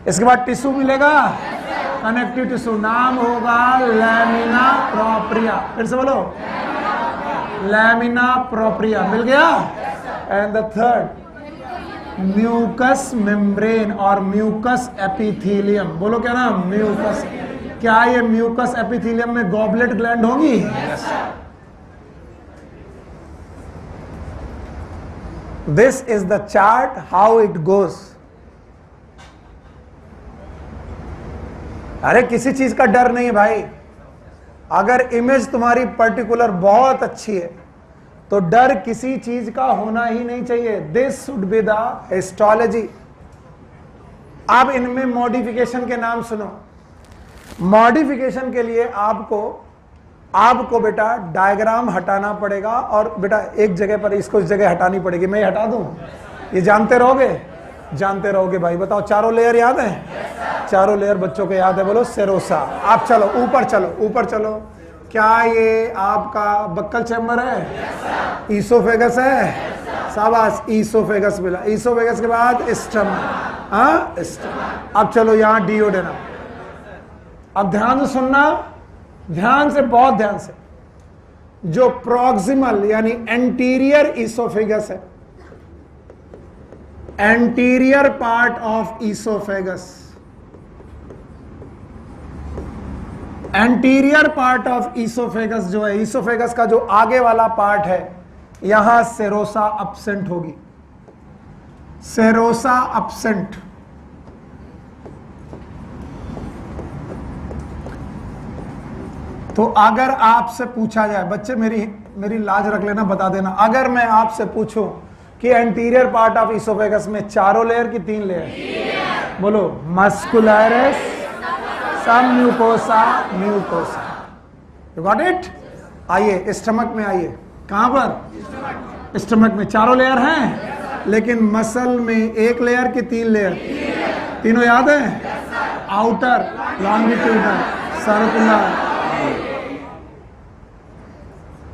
इसके बाद टिश्यू मिलेगा, कनेक्टिव टिश्यू, नाम होगा लैमिना प्रोप्रिया। फिर से बोलो, लैमिना प्रोप्रिया। मिल गया? And the third, mucous membrane और म्यूकस एपिथेलियम। बोलो क्या नाम? म्यूकस। क्या ये म्यूकस एपिथेलियम में गॉबलेट ग्लैंड होगी? This is the chart how it goes. अरे किसी चीज का डर नहीं है भाई। अगर इमेज तुम्हारी पर्टिकुलर बहुत अच्छी है तो डर किसी चीज का होना ही नहीं चाहिए। This should be the histology. अब इनमें मॉडिफिकेशन के नाम सुनो। मॉडिफिकेशन के लिए आपको बेटा डायग्राम हटाना पड़ेगा और बेटा एक जगह पर इसको इस जगह हटानी पड़ेगी। मैं हटा दूं? ये जानते रहोगे? जानते रहोगे भाई। बताओ, चारों लेयर याद है? चारों लेयर बच्चों को याद है? बोलो, सेरोसा। आप चलो ऊपर, चलो ऊपर चलो। क्या ये आपका बक्कल चैम्बर है? ईसोफेगस है? शाबाश, ईसोफेगस मिला। ईसोफेगस के बाद स्टमक। हाँ, स्टमक। अब चलो यहाँ डियोडेनम। अब ध्यान से सुनना, ध्यान से, बहुत ध्यान से। जो प्रॉक्सिमल यानी एंटीरियर ईसोफेगस है, anterior part of oesophagus, anterior part of oesophagus जो है, ईसोफेगस का जो आगे वाला पार्ट है, यहां सेरोसा एब्सेंट होगी। Serosa absent. तो अगर आपसे पूछा जाए, बच्चे मेरी लाज रख लेना, बता देना, अगर मैं आपसे पूछूं कि एंटीरियर पार्ट ऑफ ईसोफेगस में चारों लेयर की 3 लेयर? बोलो, मस्कुलरिस, सब mucosa, mucosa. You got it? आइए स्टमक में आइए। कहां पर? स्टमक में चारों लेयर हैं, लेकिन मसल में 1 लेयर की 3 लेयर? तीनों याद है? Outer, longitudinal, circular,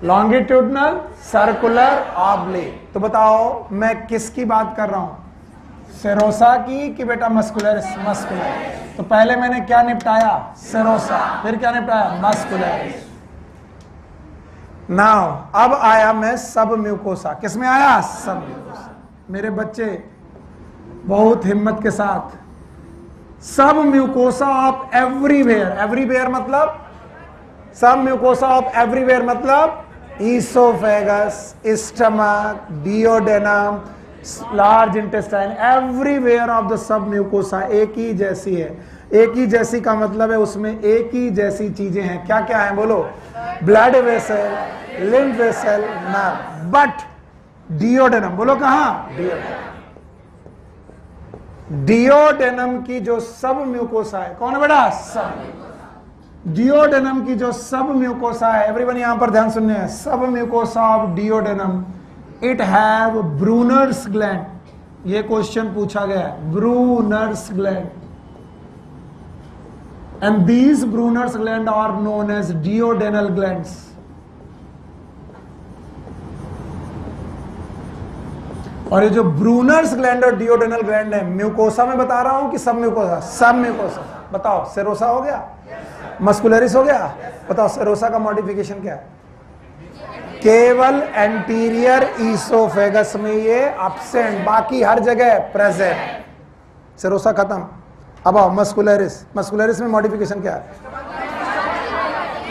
longitudinal, circular, oblique. तो बताओ मैं किसकी बात कर रहा हूं? सेरोसा की कि बेटा मस्कुलरिस? मस्कुलर। तो पहले मैंने क्या निपटाया? सेरोसा। फिर क्या निपटाया? मस्कुलरिस। नाउ अब आया मैं सब म्यूकोसा। किसमें आया? सब म्यूकोसा। मेरे बच्चे बहुत हिम्मत के साथ सब म्यूकोसा ऑफ एवरीवेयर, एवरीवेयर मतलब सब म्यूकोसा ऑफ एवरीवेयर मतलब oesophagus, stomach, duodenum, large intestine, everywhere of the submucosa एक ही जैसी है। एक ही जैसी का मतलब है उसमें एक ही जैसी चीजें हैं। क्या क्या है बोलो? Blood vessel, lymph vessel, nerve. But duodenum, बोलो कहां? डियोडेनम की जो सब म्यूकोसा है, कौन है बेटा? सब। डियोडेनम की जो सब म्यूकोसा है, एवरीवन यहां पर ध्यान सुनने हैं, submucosa of duodenum, it have Brunner's gland. ये क्वेश्चन पूछा गया है, Brunner's gland, and these Brunner's gland are known as duodenal glands. और ये जो ब्रूनर्स ग्लैंड और डियोडेनल ग्लैंड है, म्यूकोसा में बता रहा हूं कि सब म्यूकोसा? सब म्यूकोसा। बताओ, सेरोसा हो गया, मस्कुलरिस हो गया। बताओ सेरोसा का मॉडिफिकेशन क्या है? केवल एंटीरियर ईसोफेगस में ये एब्सेंट, बाकी हर जगह प्रेजेंट। सेरोसा खत्म। अब आओ मस्कुलरिस, मस्कुलरिस में मॉडिफिकेशन क्या है?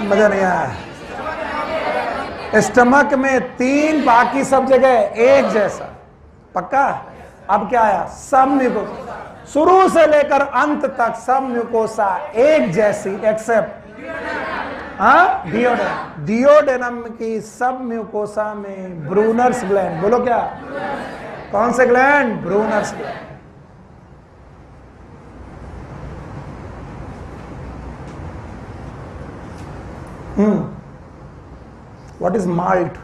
मजा नहीं आया। स्टमक में 3, बाकी सब जगह एक जैसा। पक्का? अब क्या आया? सब म्यूकोसा, शुरू से लेकर अंत तक सब म्यूकोसा एक जैसी, एक्सेप्ट डियोडेनम। डियोडेनम की सब म्यूकोसा में ब्रूनर्स ग्लैंड, बोलो क्या? कौन से gland? Brunner's gland. What is malt?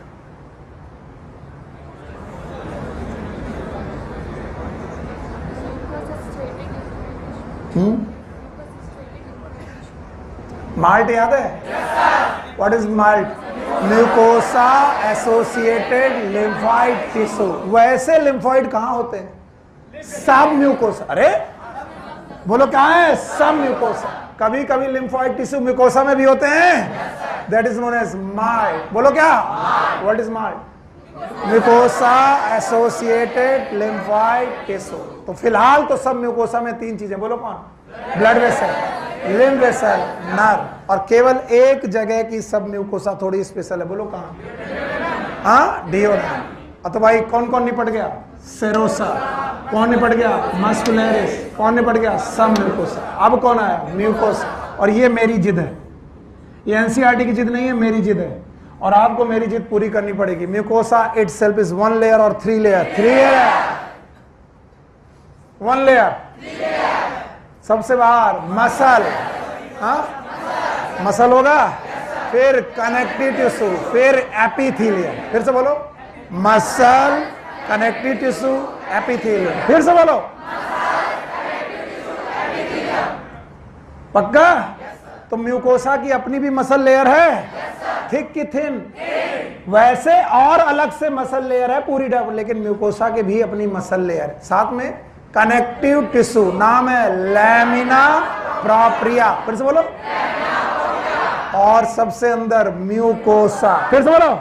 Malt याद है? What is malt? Mucosa associated lymphoid tissue. वैसे लिम्फॉइड कहां होते हैं? सब म्यूकोसा। अरे बोलो क्या है? सब म्यूकोसा। कभी कभी लिम्फॉइड टिश्यू म्यूकोसा में भी होते हैं, that is known as MALT. बोलो क्या? What is MALT? Mucosa associated lymphoid tissue. तो फिलहाल तो सब म्यूकोसा में 3 चीजें, बोलो कौन? Blood vessel, lymph vessel, nerve. और केवल एक जगह की सब म्यूकोसा थोड़ी स्पेशल है, बोलो कहां? डियोडेनम। तो भाई कौन कौन निपट गया? सेरोसा। कौन निपट गया? मस्कुलरिस। कौन निपट गया? सब म्यूकोसा। अब कौन आया? म्यूकोसा। और ये मेरी जिद है, ये एनसीईआरटी की जिद नहीं है, मेरी जिद है, और आपको मेरी जिद पूरी करनी पड़ेगी। म्यूकोसा इटसेल्फ इज 1 लेयर और 3 लेयर। 3 लेयर है, 1 लेयर। सबसे बाहर मसल, मसल होगा, फिर कनेक्टिव टिश्यू, फिर एपिथेलियम। फिर से बोलो, मसल, कनेक्टिव टिश्यू, एपिथेलियम। फिर से बोलो, पक्का? तो म्यूकोसा की अपनी भी मसल लेयर है, थिक की थिन? वैसे और अलग से मसल लेयर है पूरी, लेकिन म्यूकोसा के भी अपनी मसल लेयर है। साथ में कनेक्टिव टिश्यू, नाम है लैमिना प्रोप्रिया। फिर से बोलो, और सबसे अंदर म्यूकोसा। फिर से बोलो।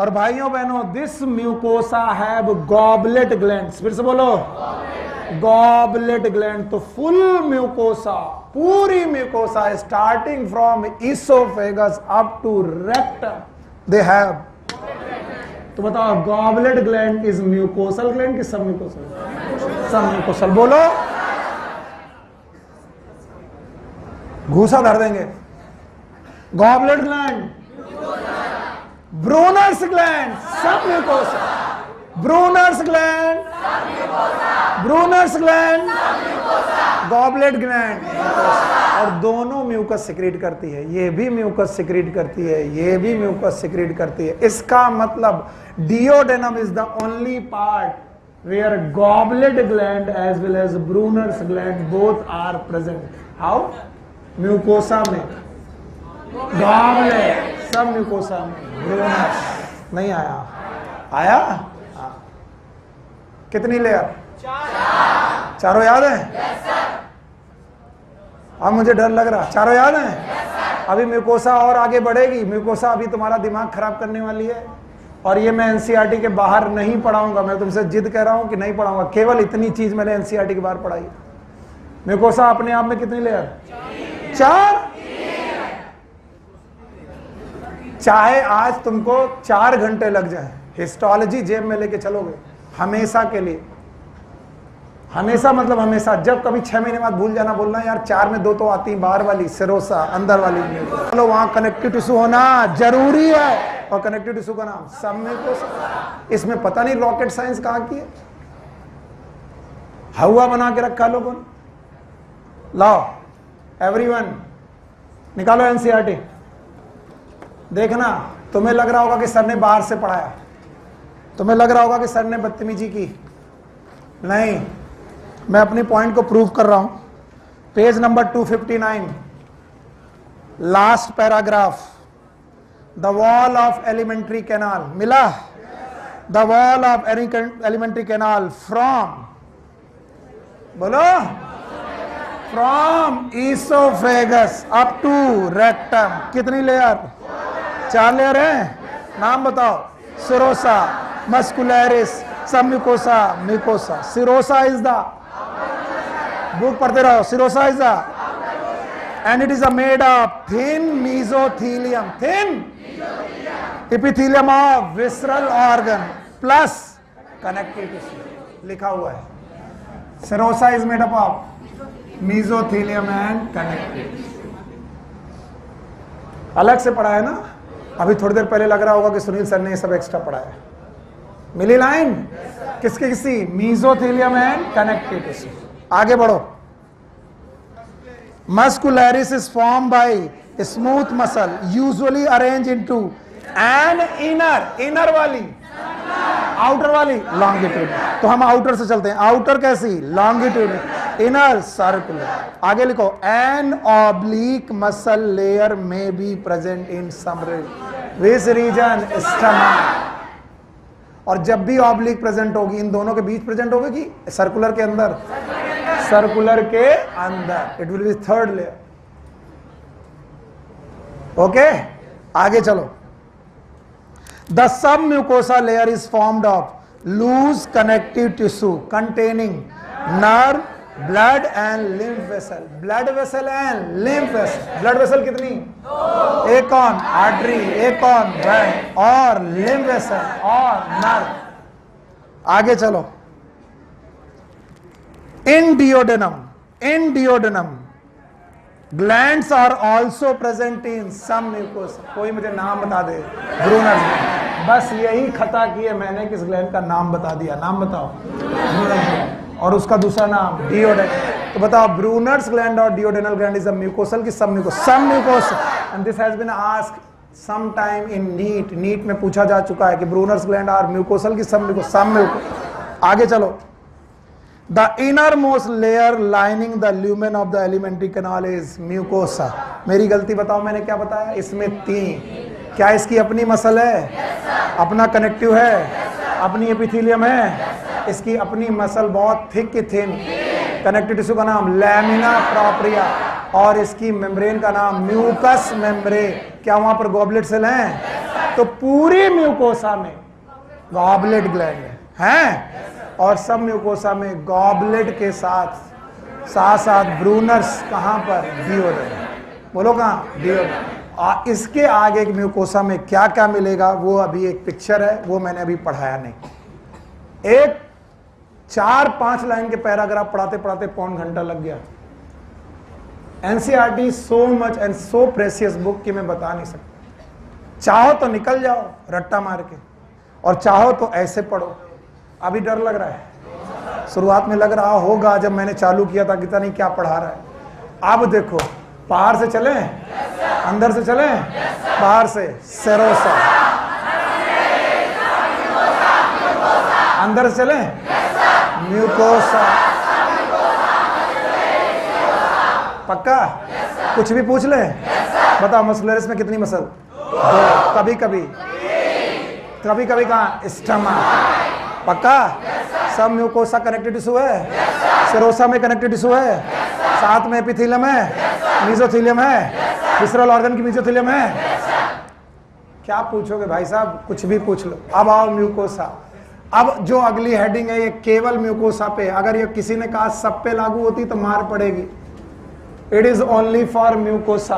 और भाइयों बहनों, this mucosa have goblet glands. फिर से बोलो, गॉबलेट ग्लैंड। तो फुल म्यूकोसा, पूरी mucosa starting from oesophagus up to rectum, they have. तो बताओ, goblet gland is mucosal gland कि सब म्यूकोसल? Submucosal. बोलो, घूसा धर देंगे। Goblet gland, Brunner's gland, submucosa. Brunner's gland, Brunner's gland, goblet gland. और दोनों म्यूकस सिक्रीट करती है, ये भी म्यूकस सिक्रीट करती है, ये भी म्यूकस सिक्रीट करती है। इसका मतलब duodenum is the only part where goblet gland as well as Brunner's gland both are present. How? Mucosa में गॉबलेट, सब म्यूकोसा में ब्रूनर्स। नहीं आया? आया? कितनी लेयर? चारों याद है? अब मुझे डर लग रहा। चारों याद है? अभी म्यूकोसा और आगे बढ़ेगी। म्यूकोसा अभी तुम्हारा दिमाग खराब करने वाली है, और ये मैं एनसीईआरटी के बाहर नहीं पढ़ाऊंगा। मैं तुमसे जिद कह रहा हूं कि नहीं पढ़ाऊंगा। केवल इतनी चीज मैंने एनसीईआरटी के बाहर पढ़ाई। म्यूकोसा अपने आप में कितनी लेयर? 4। चाहे आज तुमको 4 घंटे लग जाए, हिस्टोलॉजी जेब में लेके चलोगे हमेशा के लिए, हमेशा मतलब हमेशा। जब कभी 6 महीने बाद भूल जाना, बोलना यार 4 में 2 तो आती, बाहर वाली सेरोसा, अंदर वाली म्यूकोसा। चलो वहां कनेक्टिव टिश्यू होना जरूरी है, और कनेक्टिव टिश्यू का नाम सब म्यूकोसा। इसमें पता नहीं रॉकेट साइंस कहाँ की है, हवा बना के रखा लोगों ने। लाओ एवरीवन निकालो एनसीईआरटी। देखना, तुम्हें लग रहा होगा कि सर ने बाहर से पढ़ाया, तुम्हें लग रहा होगा कि सर ने बदतमीजी की, नहीं, मैं अपनी पॉइंट को प्रूव कर रहा हूं। Page number 259, last paragraph. The wall of alimentary canal, मिला? The wall of alimentary canal from, बोलो, from oesophagus up to rectum, कितनी लेयर? 4 लेयर है। नाम बताओ। Serosa, muscularis, submucosa, mucosa. Serosa is the, book पढ़ते रहो, serosa is the, and it is made of thin mesothelium, thin epithelium of visceral organ plus connective tissue. लिखा हुआ है serosa is made up of मेसोथीलियम and connective. अलग से पढ़ा है ना, अभी थोड़ी देर पहले लग रहा होगा कि सुनील सर ने ये सब एक्स्ट्रा पढ़ाया। मिली लाइन? किसकी किसकी? Mesothelium and connective tissue. आगे बढ़ो। Muscularis is form by smooth muscle usually arrange into an inner, inner वाली, आउटर वाली लॉन्गिट्यूड। तो हम आउटर से चलते हैं। आउटर कैसी? Longitude, inner circular. आगे लिखो, an oblique muscle layer may be present in some region, stomach. और जब भी ऑब्लिक प्रेजेंट होगी, इन दोनों के बीच प्रेजेंट होगी कि सर्कुलर के अंदर? सर्कुलर के अंदर। It will be third layer. Okay, आगे चलो। The submucosa layer is formed of loose connective tissue containing nerve, blood and lymph vessel. Blood vessel and lymph vessel. Blood vessel कितनी? एक कौन? आर्टरी, एक कौन? वेन, और lymph vessel और nerve। आगे चलो। In duodenum glands are also present in some mucosa। कोई मुझे नाम बता दे। Brunner's gland. बस यही खता की है मैंने, किस ग्लैंड का नाम बता दिया। नाम बताओ। Brunner's gland. और उसका दूसरा नाम डिओडेनम। तो बताओ, ब्रूनर्स ग्लैंड और duodenal gland is a mucosal की submucosa? Submucosa. And this has been asked some time in NEET. NEET में पूछा जा चुका है कि ब्रूनर्स ग्लैंड आर म्यूकोसल की सब म्यूकोस? सब म्यूकोस। आगे चलो। The innermost layer lining the lumen of the alimentary canal is mucosa। मेरी गलती बताओ, मैंने क्या बताया? इसमें 3। क्या इसकी अपनी मसल है? अपना कनेक्टिव है? अपनी एपिथेलियम है? इसकी अपनी मसल बहुत थिक की थिन। कनेक्टिव टिश्यू का नाम लैमिना प्रोप्रिया, और इसकी मेम्ब्रेन का नाम म्यूकस मेम्ब्रेन। क्या वहां पर गॉबलेट सेल हैं? तो पूरी म्यूकोसा में गॉबलेट ग्लैंड है, और सब म्यूकोसा में गॉबलेट के साथ साथ ब्रूनर्स। कहां पर? डिओडेनम। बोलो कहां? डिओडेनम। इसके आगे म्यूकोसा में क्या क्या मिलेगा वो अभी एक पिक्चर है, वो मैंने अभी पढ़ाया नहीं। एक 4-5 लाइन के पैराग्राफ पढ़ाते पढ़ाते पौन घंटा लग गया। NCERT so much and so precious book कि मैं बता नहीं सकता। चाहो तो निकल जाओ रट्टा मार के, और चाहो तो ऐसे पढ़ो। अभी डर लग रहा है, शुरुआत में लग रहा होगा जब मैंने चालू किया था कि नहीं क्या पढ़ा रहा है। अब देखो, बाहर से चले, अंदर से चले, बाहर से सेरोसा, अंदर से चले म्यूकोसा। पक्का? कुछ भी पूछ ले। बताओ, मस्कुलरिस में कितनी मसल? 2। कभी कभी कहाँ? स्टमक। पक्का? सब म्यूकोसा कनेक्टिव टिश्यू है। सिरोसा में कनेक्टिव टिश्यू है, साथ में एपिथेलियम है, मेसोथीलियम है, विसरल ऑर्गन की मेसोथीलियम है। क्या पूछोगे भाई साहब? कुछ भी पूछ लो। अब आओ म्यूकोसा। अब जो अगली हेडिंग है ये केवल म्यूकोसा पे, अगर ये किसी ने कहा सब पे लागू होती तो मार पड़ेगी। It is only for mucosa.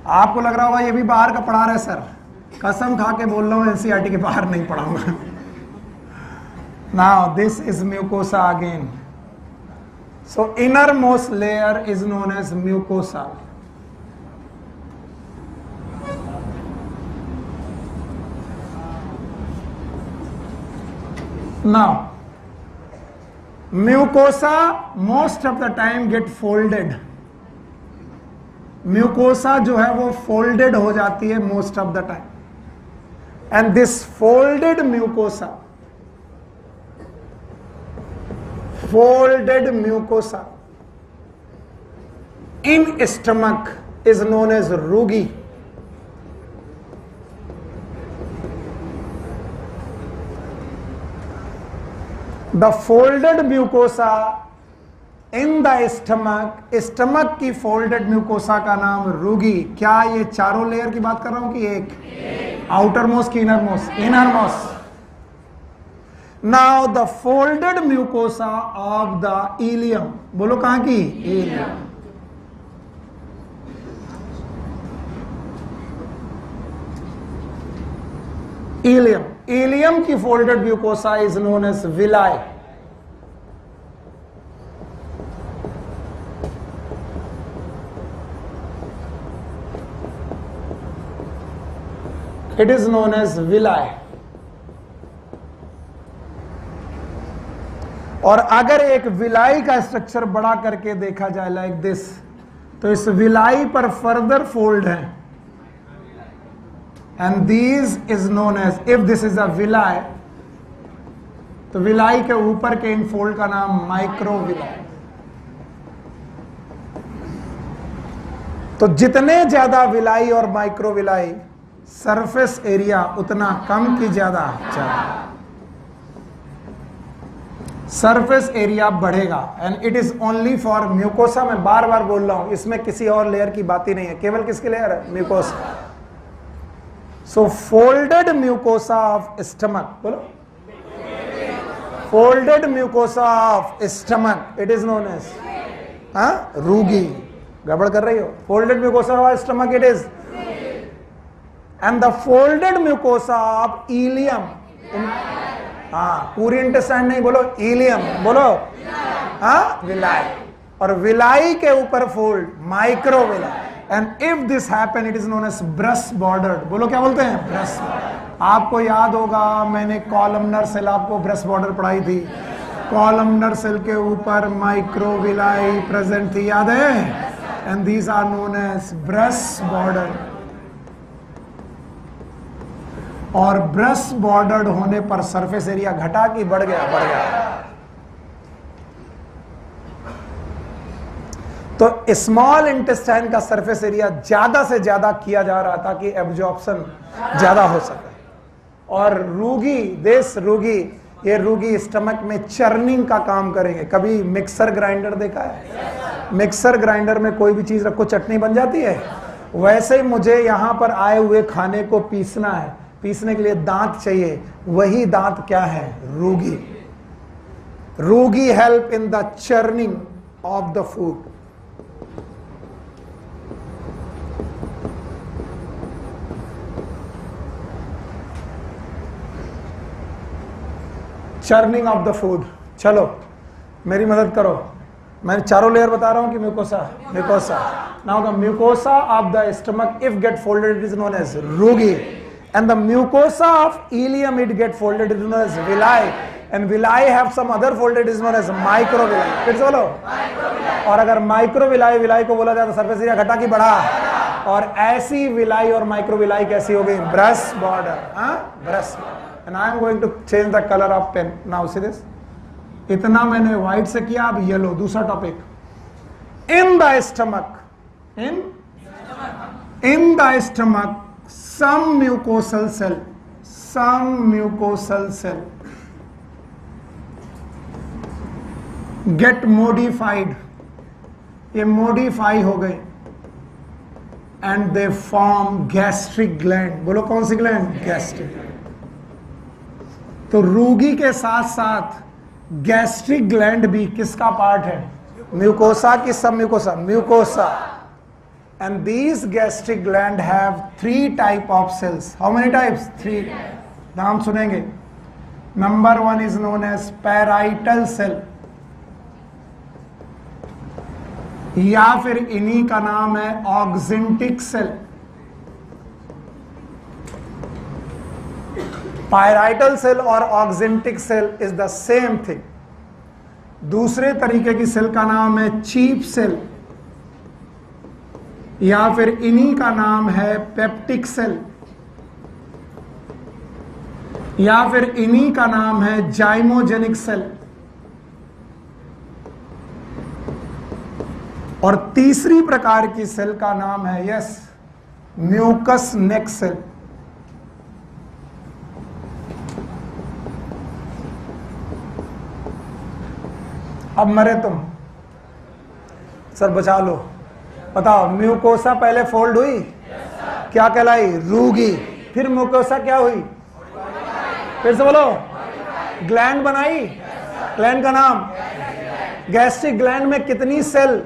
आपको लग रहा होगा ये भी बाहर का पढ़ा रहे सर, कसम खा के बोल रहा हूं एनसीईआरटी के बाहर नहीं पढ़ाऊंगा। Now this is mucosa again. So innermost layer is known as mucosa. Now, mucosa most of the time get folded. Mucosa जो है वो folded हो जाती है most of the time. And this folded mucosa in stomach is known as rugi. The folded mucosa in the stomach, stomach की folded mucosa का नाम रूगी। क्या ये चारों लेयर की बात कर रहा हूं कि एक? आउटर मोस्ट की innermost? Innermost. Now the folded mucosa of the ileum, बोलो कहां की? इलियम। इलियम, इलियम की folded mucosa is known as villi. It is known as villi. और अगर एक विलाई का स्ट्रक्चर बड़ा करके देखा जाए लाइक दिस, तो इस विलाई पर फर्दर फोल्ड है, and this is known as, if this is a villi, तो विलाई के ऊपर के इन फोल्ड का नाम माइक्रोविलाई। तो जितने ज्यादा विलाई और माइक्रोविलाई, सरफेस एरिया उतना कम की ज्यादा, सरफेस एरिया बढ़ेगा। And it is only for mucosa. मैं बार बार बोल रहा हूं, इसमें किसी और लेयर की बात ही नहीं है, केवल किसकी लेयर है? Mucosa. So folded mucosa of stomach, बोलो folded mucosa of stomach, it is known as rugae. गड़बड़ कर रही हो? Folded mucosa of stomach it is, and the folded mucosa of ileum, पूरी इंटेस्टाइन नहीं, बोलो इलियम, बोलो विलाई। और विलाई के ऊपर fold microvilli. And if this happen it is known as brush bordered. बोलो क्या बोलते हैं? ब्रश। आपको याद होगा मैंने कॉलमनर सेल, आपको ब्रश बॉर्डर पढ़ाई थी। कॉलमनर सेल के ऊपर माइक्रोविलाई प्रेजेंट थी, याद है? And these are known as brush border. और ब्रश बॉर्डर्ड होने पर सरफेस एरिया घटा कि बढ़ गया? बढ़ गया। तो स्मॉल इंटेस्टाइन का सरफेस एरिया ज्यादा से ज्यादा किया जा रहा था कि एब्जॉर्प्शन ज्यादा हो सके। और रूगी, देश रूगी, ये रूगी स्टमक में चर्निंग का काम करेंगे। कभी मिक्सर ग्राइंडर देखा है? मिक्सर ग्राइंडर में कोई भी चीज रखो चटनी बन जाती है। वैसे ही मुझे यहां पर आए हुए खाने को पीसना है, पीसने के लिए दांत चाहिए। वही दांत क्या है? Rugae. Rugae help in the churning of the food. Churning of the food. चलो मेरी मदद करो, मैं चारों लेयर बता रहा हूं कि mucosa, mucosa. Now the mucosa of the stomach if get folded it is known as rugae, and the mucosa of ileum it get folded is known as villi, and villi have some other folded is known as microvilli। फिर से बोलो और अगर microvilli villi को बोला जाए तो surface area घटा कि बढ़ा? और ऐसी विलाई और माइक्रोविलाई कैसी हो गई? Brush border, brush. And I am going to change the colour of pen. Now see this, इतना मैंने व्हाइट से किया, अब येलो। दूसरा topic, in the stomach, in the stomach some mucosal cell get modified, ये modify हो गए, and they form gastric gland। बोलो कौन सी gland? gastric। तो रूगी के साथ साथ गैस्ट्रिक ग्लैंड भी किसका पार्ट है? म्यूकोसा की सब mucosa, mucosa. And these gastric gland have 3 type of cells. How many types? 3. नाम सुनेंगे. Number 1 is known as parietal cell. या फिर इन्हीं का नाम है ऑक्सिंटिक सेल. पायराइटल सेल और oxyntic cell is the same thing. दूसरे तरीके की सेल का नाम है चीफ सेल, या फिर इन्हीं का नाम है पेप्टिक सेल, या फिर इन्हीं का नाम है जाइमोजेनिक सेल. और तीसरी प्रकार की सेल का नाम है म्यूकस नेक सेल. अब मरे तुम, सर बचा लो. बताओ, म्यूकोसा पहले फोल्ड हुई, क्या कहलाई? रूगी. फिर म्यूकोसा क्या हुई? फिर से बोलो. ग्लैंड बनाई. ग्लैंड का नाम गैस्ट्रिक ग्लैंड में कितनी सेल?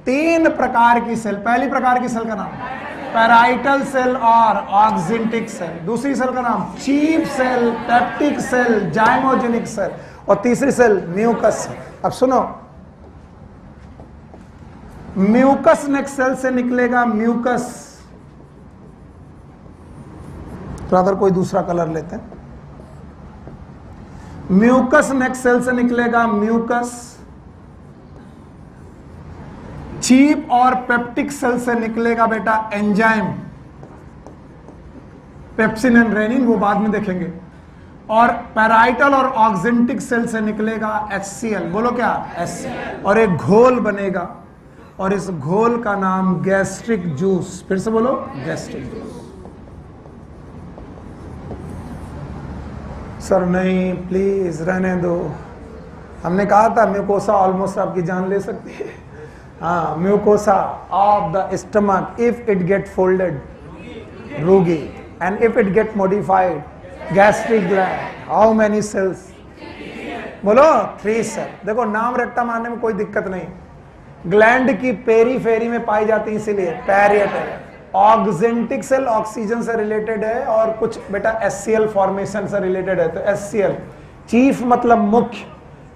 3 प्रकार की सेल. पहली प्रकार की सेल का नाम पैराइटल सेल और ऑक्सिंटिक सेल. दूसरी सेल का नाम chief cell, peptic cell, zymogenic cell. और तीसरी सेल म्यूकस. अब सुनो, म्यूकस नेक सेल से निकलेगा म्यूकस. रादर कोई दूसरा कलर लेते हैं. म्यूकस नेक सेल से निकलेगा म्यूकस. चीफ और पेप्टिक सेल से निकलेगा बेटा एंजाइम, पेप्सिन एंड रेनिन, वो बाद में देखेंगे. और पैराइटल और ऑक्सिंटिक सेल से निकलेगा HCl. बोलो क्या? HCl. और एक घोल बनेगा, और इस घोल का नाम गैस्ट्रिक जूस. फिर से बोलो, गैस्ट्रिक जूस. सर नहीं, प्लीज रहने दो. हमने कहा था म्यूकोसा ऑलमोस्ट आपकी जान ले सकती है. हाँ, mucosa of the stomach if it get folded, rugae. And if it get modified, gastric gland. How many cells? बोलो, 3 सेल. देखो, नाम रट्टा मारने में कोई दिक्कत नहीं. ग्लैंड की पेरीफेरी में पाई जाती है, इसीलिए पैरिएटल. ऑक्सिंटिक सेल ऑक्सीजन से रिलेटेड है, और कुछ बेटा HCl फॉर्मेशन से रिलेटेड है. तो HCl. चीफ मतलब मुख्य,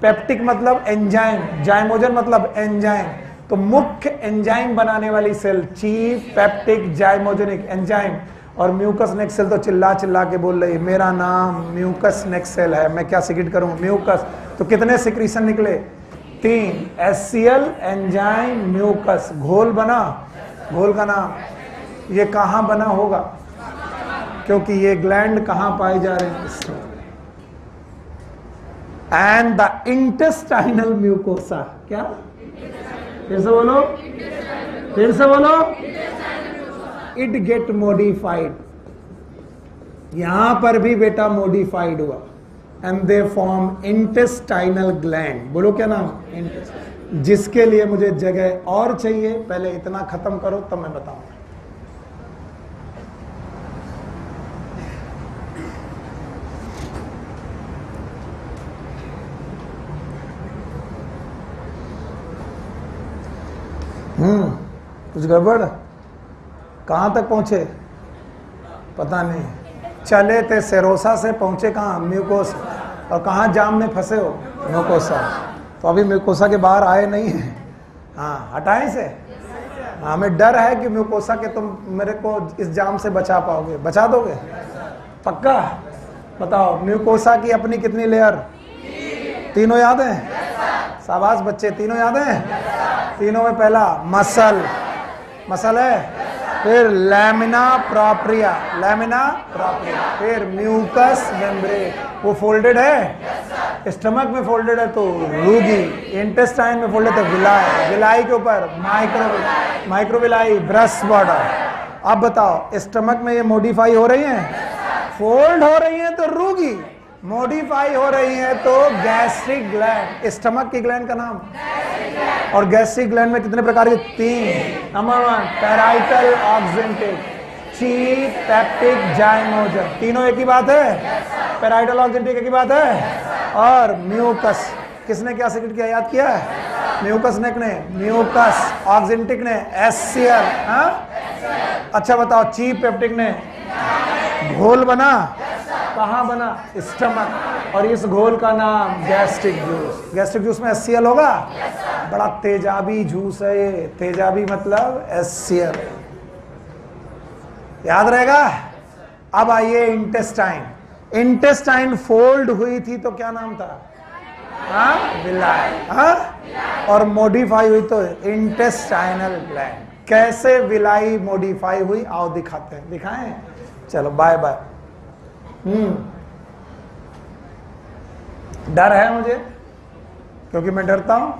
पेप्टिक मतलब एंजाइम, जाइमोजन मतलब एंजाइम. तो मुख्य एंजाइम बनाने वाली सेल चीफ, पेप्टिक, जाइमोजेनिक, एंजाइम. और म्यूकस नेक सेल तो चिल्ला चिल्ला के बोल रही है, मेरा नाम म्यूकस नेक सेल है, मैं क्या सिक्रीट करूं? म्यूकस. तो कितने सिक्रीशन निकले? 3. HCl, enzyme, mucus. घोल बना. घोल का नाम, ये कहां बना होगा? क्योंकि ये ग्लैंड कहां पाए जा रहे हैं? And the intestinal mucosa. क्या? फिर से बोलो, फिर से बोलो. It get modified. यहां पर भी बेटा मॉडिफाइड हुआ, and they form intestinal gland. बोलो क्या नाम? इंटेस्टाइन. जिसके लिए मुझे जगह और चाहिए, पहले इतना खत्म करो तब मैं बताऊंगा. कुछ गड़बड़? कहां तक पहुंचे? पता नहीं. चले थे सेरोसा से, पहुंचे कहां? म्यूकोसा. और कहां जाम में फंसे हो? म्यूकोसा. तो अभी म्यूकोसा के बाहर आए नहीं है. हाँ, हटाएं से. हमें डर है कि म्यूकोसा के तुम मेरे को इस जाम से बचा पाओगे. बचा दोगे? पक्का? बताओ, म्यूकोसा की अपनी कितनी लेयर? 3 याद है? शाबाश बच्चे, 3 याद है? 3 में पहला मसल. मसल है. फिर लैमिना प्रोप्रिया. Lamina propria. फिर म्यूकस मेम्ब्रेन. वो फोल्डेड है? स्टमक में फोल्डेड है तो रूगी. इंटेस्टाइन में फोल्डेड है तो विलाई. विलाई के ऊपर माइक्रोविलाई. Microvilli brush border. अब बताओ, स्टमक में ये मॉडिफाई हो रही है? फोल्ड हो रही है तो रूगी. मॉडिफाई हो रही है तो गैस्ट्रिक ग्लैंड. स्टमक की ग्लैंड का नाम? और गैस्ट्रिक ग्लैंड में कितने प्रकार के? 3. Number 1 parietal, oxyntic, chief, peptic, zymogen. तीनों एक ही बात है? पेराइटल ऑक्सीजन की बात है। और म्यूकस किसने क्या सिक्रेट किया, याद किया है? म्यूकस नेक ने, म्यूकस ऑक्जेंटिक ने, एससीएल। अच्छा बताओ, चीफ पेप्टिक ने घोल बना, कहाँ बना? स्टमक। और इस घोल का नाम गैस्ट्रिक जूस। गैस्ट्रिक जूस में एससीएल होगा। बड़ा तेजाबी जूस है ये, तेजाबी मतलब एससीएल, याद रहेगा। अब आइए इंटेस्टाइन। इंटेस्टाइन फोल्ड हुई थी तो क्या नाम था? विलाई। और मॉडिफाई हुई तो इंटेस्टाइनल ग्लैंड। कैसे विलाई मॉडिफाई हुई, आओ दिखाते हैं। दिखाएं? चलो बाय बाय। डर है मुझे, क्योंकि मैं डरता हूं।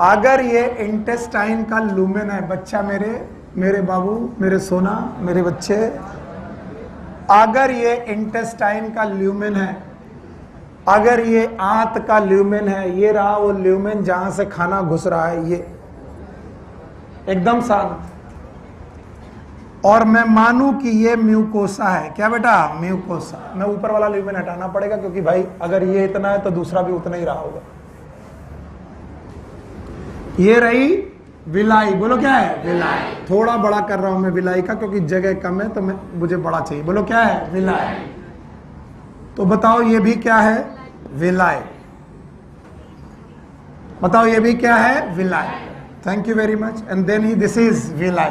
अगर ये इंटेस्टाइन का लूमेन है, बच्चा मेरे बाबू, मेरे सोना, मेरे बच्चे, अगर ये इंटेस्टाइन का ल्यूमेन है, अगर ये आंत का ल्यूमेन है, ये रहा वो ल्यूमेन जहां से खाना घुस रहा है, ये एकदम शांत, और मैं मानूं कि ये म्यूकोसा है। क्या बेटा? म्यूकोसा। मैं ऊपर वाला ल्यूमेन हटाना पड़ेगा, क्योंकि भाई अगर ये इतना है तो दूसरा भी उतना ही रहा होगा। ये रही विलाई। बोलो क्या है? विलाई। थोड़ा बड़ा कर रहा हूं मैं विलाई का, क्योंकि जगह कम है तो मुझे बड़ा चाहिए। बोलो क्या है? विलाई। तो बताओ ये भी क्या है? विलाई। बताओ ये भी क्या है? Villi. Thank you very much. And then ही दिस इज विलाई।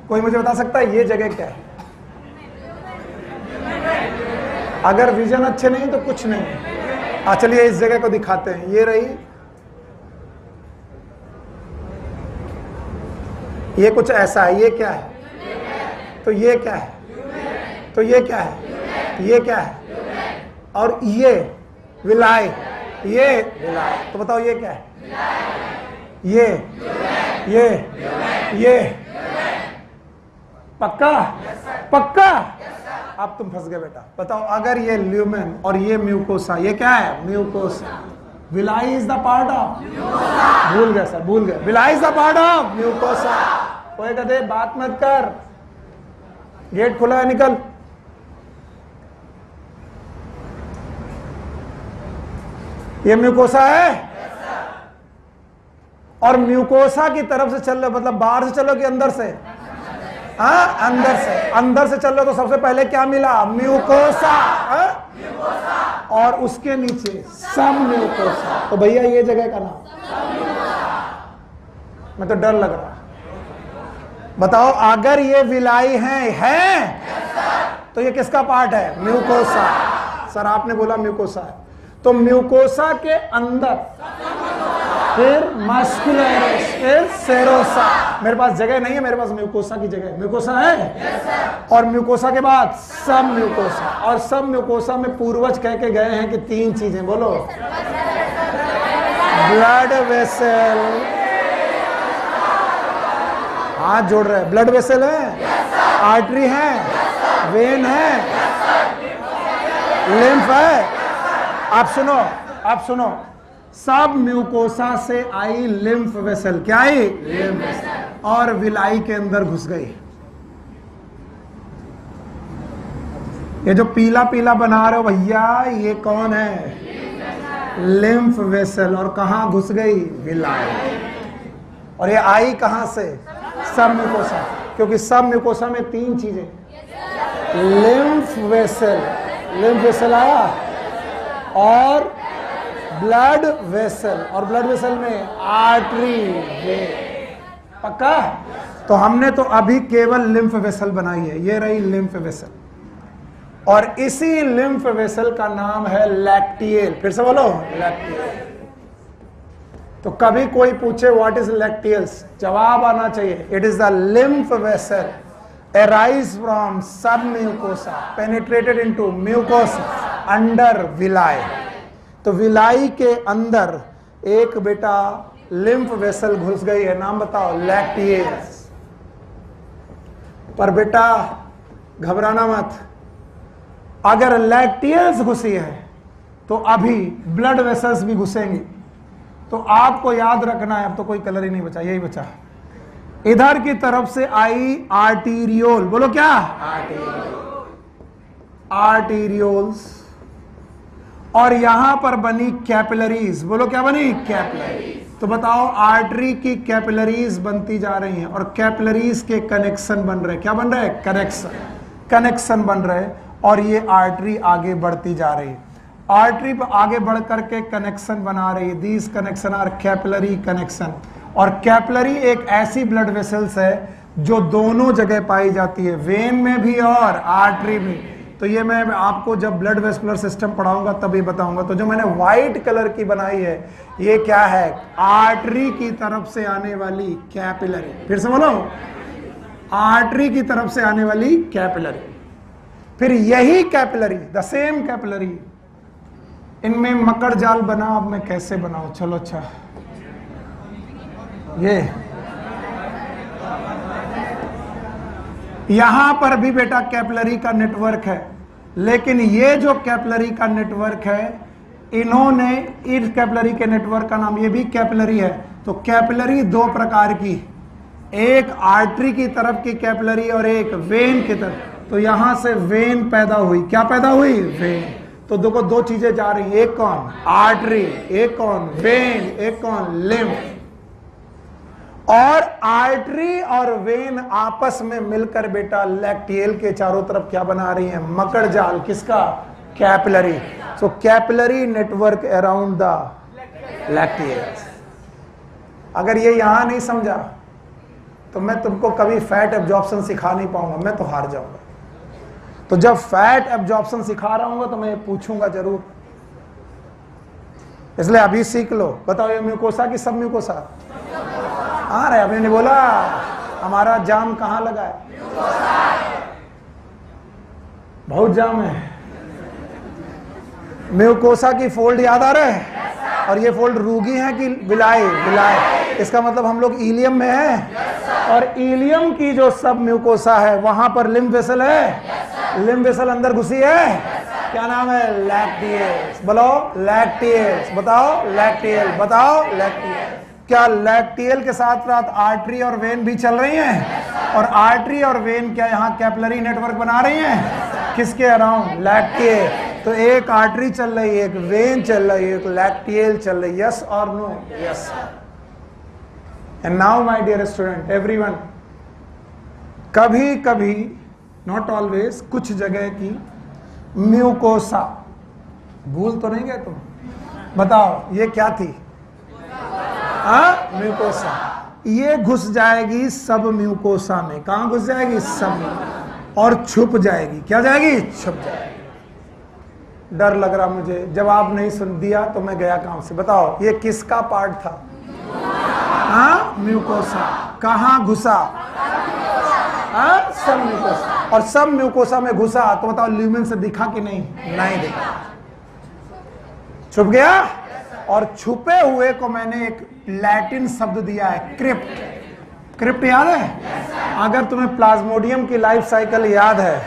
कोई मुझे बता सकता है ये जगह क्या है? अगर विजन अच्छे नहीं तो कुछ नहीं। चलिए इस जगह को दिखाते हैं। ये रही, ये कुछ ऐसा है। ये क्या है? तो ये क्या है? तो ये क्या है? ये क्या है? और ये विलाई, ये विलाई। तो बताओ ये क्या है? ये पक्का? पक्का? अब तुम फंस गए बेटा। बताओ अगर ये ल्यूमेन और ये म्यूकोसा, ये क्या है? Mucosa. Villi is the part of, भूल गए सर, भूल गए। Villi is the part of mucosa. कोई कहते बात मत कर, गेट खुला है, निकल। ये म्यूकोसा है। और म्यूकोसा की तरफ से चल रहे, मतलब बाहर से चलो कि अंदर से? अंदर से। अंदर से चल रहे तो सबसे पहले क्या मिला? म्यूकोसा। और उसके नीचे सब म्यूकोसा। तो भैया ये जगह का नाम, मैं तो डर लग रहा। बताओ अगर ये विलाई है तो ये किसका पार्ट है? म्यूकोसा। सर आपने बोला म्यूकोसा है, तो म्यूकोसा के अंदर फिर मस्कुलरिस, फिर सेरोसा। मेरे पास जगह नहीं है, मेरे पास म्यूकोसा की जगह। म्यूकोसा है और म्यूकोसा के बाद सब म्यूकोसा। और सब म्यूकोसा में पूर्वज कह के गए हैं कि 3 चीजें, बोलो। ब्लड वेसल, हाथ जोड़ रहे हैं। ब्लड वेसल है, आर्टरी है, वेन है, लिम्फ है। आप सुनो, सब म्यूकोसा से आई लिम्फ वेसल। क्या आई? Lymph vessel. और विलाई के अंदर घुस गई। ये जो पीला पीला बना रहे हो भैया, ये कौन है? Lymph vessel. और कहां घुस गई? विलाई। और ये आई कहां से? सब म्यूकोसा। क्योंकि सब म्यूकोसा में 3 चीजें, लिम्फ वेसल आया, और ब्लड वेसल, और ब्लड वेसल में आर्टरी, वेन। पक्का? तो हमने तो अभी केवल लिम्फ वेसल बनाई है। ये रही लिम्फ वेसल, और इसी लिम्फ वेसल का नाम है लैक्टियल। फिर से बोलो, लैक्टियल। तो कभी कोई पूछे व्हाट इज लैक्टियल्स, जवाब आना चाहिए it is the lymph vessel arise from submucosa penetrated into mucosa under villi। तो विलाई के अंदर एक बेटा लिम्फ वेसल घुस गई है, नाम बताओ? लैक्टियल्स। पर बेटा घबराना मत, अगर लैक्टियल्स घुसी है तो अभी ब्लड वेसल्स भी घुसेंगी। तो आपको याद रखना है, अब तो कोई कलर ही नहीं बचा, यही बचा। इधर की तरफ से आई आर्टीरियोल। बोलो क्या? आर्टीरियोल्स। और यहां पर बनी कैपिलरीज। बोलो क्या बनी? कैपिलरीज। तो बताओ आर्टरी की कैपिलरीज बनती जा रही हैं और कैपिलरीज के कनेक्शन बन रहे। क्या बन रहे? कनेक्शन बन रहे और ये आर्टरी आगे बढ़ती जा रही है। आर्टरी पर आगे बढ़ करके कनेक्शन बना रही है। These connection are capillary connection. और कैपिलरी एक ऐसी ब्लड वेसल्स है जो दोनों जगह पाई जाती है, वेन में भी और आर्टरी में। तो ये मैं आपको जब ब्लड वेस्कुलर सिस्टम पढ़ाऊंगा तभी बताऊंगा। तो जो मैंने व्हाइट कलर की बनाई है ये क्या है? आर्टरी की तरफ से आने वाली कैपिलरी। फिर से बोलो, आर्टरी की तरफ से आने वाली कैपिलरी। फिर यही कैपिलरी, द सेम कैपिलरी, इनमें मकड़ जाल बना। अब मैं कैसे बनाऊं? चलो अच्छा, ये यहां पर भी बेटा कैपिलरी का नेटवर्क है, लेकिन ये जो कैपिलरी का नेटवर्क है, इन्होंने इस कैपिलरी के नेटवर्क का नाम, ये भी कैपिलरी है। तो कैपिलरी दो प्रकार की, एक आर्टरी की तरफ की कैपिलरी और एक वेन की तरफ। तो यहां से वेन पैदा हुई। क्या पैदा हुई? वेन। तो देखो दो चीजें जा रही हैं, एक कौन? आर्टरी, एक कौन? वेन, एक कौन? लिम्फ। और आर्टरी और वेन आपस में मिलकर बेटा लैक्टियल के चारों तरफ क्या बना रही हैं? मकड़ जाल। किसका? Capillary. So capillary network around the lacteals. अगर ये यहां नहीं समझा तो मैं तुमको कभी फैट एब्जॉर्प्शन सिखा नहीं पाऊंगा, मैं तो हार जाऊंगा। तो जब फैट एब्जॉर्प्शन सिखा रहा हूं तो मैं पूछूंगा जरूर, इसलिए अभी सीख लो। बताओ ये म्यूकोसा की सब म्यूकोसा आ रहा है? आपने नहीं बोला हमारा जाम कहां लगा है? बहुत जाम है। म्यूकोसा की फोल्ड याद आ रहा है? और ये फोल्ड रूगी है कि विलाय? विलाय। इसका मतलब हम लोग इलियम में है। और इलियम की जो सब म्यूकोसा है वहां पर लिम्फ वेसल है। लिम्फ वेसल अंदर घुसी है। क्या नाम है? लैक्टियल्स। बोलो लैक्टियल्स। बताओ लैक्टियल। बताओ लैक्टियल। क्या लैक्टियल के साथ साथ आर्टरी और वेन भी चल रही हैं? और आर्टरी और वेन क्या यहाँ कैपिलरी नेटवर्क बना रही हैं? किसके अराउंड? लैक्टियल। तो एक आर्टरी चल रही है, एक वेन चल रही है, एक लैक्टियल चल रही है। यस और no? Yes. And now my dear student, everyone, कभी कभी, नॉट ऑलवेज, कुछ जगह की म्यूकोसा भूल तो नहीं गए तुम? बताओ ये क्या थी? म्यूकोसा। ये घुस जाएगी सब म्यूकोसा में। कहां घुस जाएगी? सब में। और छुप जाएगी। क्या जाएगी? छुप जाएगी। डर लग रहा मुझे, जवाब नहीं सुन दिया तो मैं गया काम से। बताओ ये किसका पार्ट था? म्यूकोसा। कहां घुसा? सब म्यूकोसा। और सब म्यूकोसा में घुसा तो बताओ ल्यूमेन से दिखा कि नहीं? नहीं दिखा, छुप गया। और छुपे हुए को मैंने एक लैटिन शब्द दिया है, क्रिप्ट। क्रिप्ट याद है? अगर तुम्हें प्लाज्मोडियम की लाइफ साइकिल याद है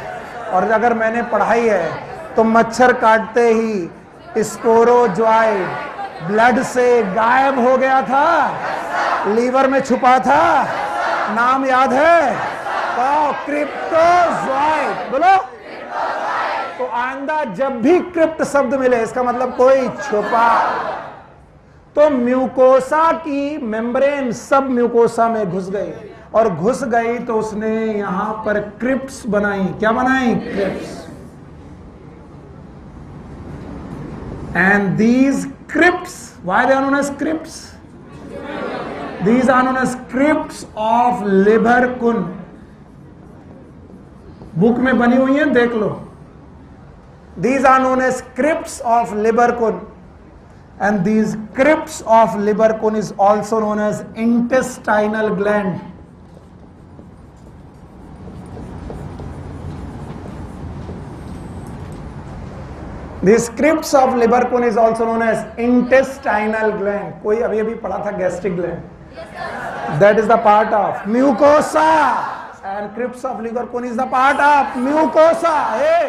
और अगर मैंने पढ़ाई है तो मच्छर काटते ही स्पोरोजोइड ब्लड से गायब हो गया था, लीवर में छुपा था। नाम याद है? तो क्रिप्टोजोइड। बोलो। तो आइंदा जब भी क्रिप्ट शब्द मिले इसका मतलब कोई छुपा। तो म्यूकोसा की मेम्ब्रेन सब म्यूकोसा में घुस गई और घुस गई तो उसने यहां पर क्रिप्ट्स बनाई। क्या बनाई? Crypts. And these crypts, why they are known as crypts? These are known as crypts of Lieberkuhn. Book में बनी हुई है, देख लो। These are known as crypts of Libercun, and these crypts of Libercun is also known as intestinal gland. These crypts of Libercun is also known as intestinal gland. कोई अभी अभी पढ़ा था gastric gland. That is the part of mucosa, and crypts of Libercun is the part of mucosa. Hey.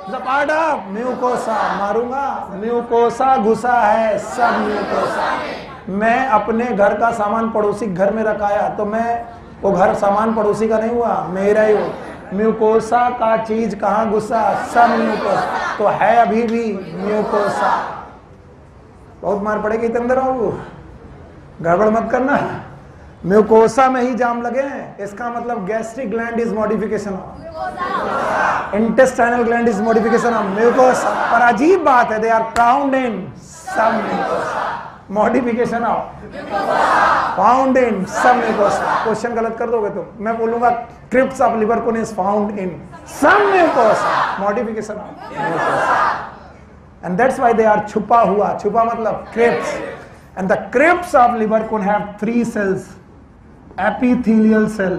The part of mucosa. मारूंगा। Mucosa घुसा है सब mucosa. मैं अपने घर का सामान पड़ोसी घर में रखाया तो मैं वो घर सामान पड़ोसी का नहीं हुआ, मेरा ही हो। म्यूकोसा का चीज कहाँ घुसा, सब म्यूकोसा, तो है अभी भी म्यूकोसा। बहुत मार पड़ेगी इतने अंदर, आओ गड़बड़ मत करना। म्यूकोसा में ही जाम लगे हैं, इसका मतलब gastric gland is modification of, intestinal gland is modification of mucosa. पर अजीब बात है, they are found in submucosa, modification of found in submucosa. Question गलत कर दोगे तो मैं बोलूंगा crypts of Lieberkuhn is found in submucosa, modification of mucosa, and that's why they are छुपा हुआ, छुपा मतलब crypts. And the crypts of Lieberkuhn have 3 cells, epithelial cell,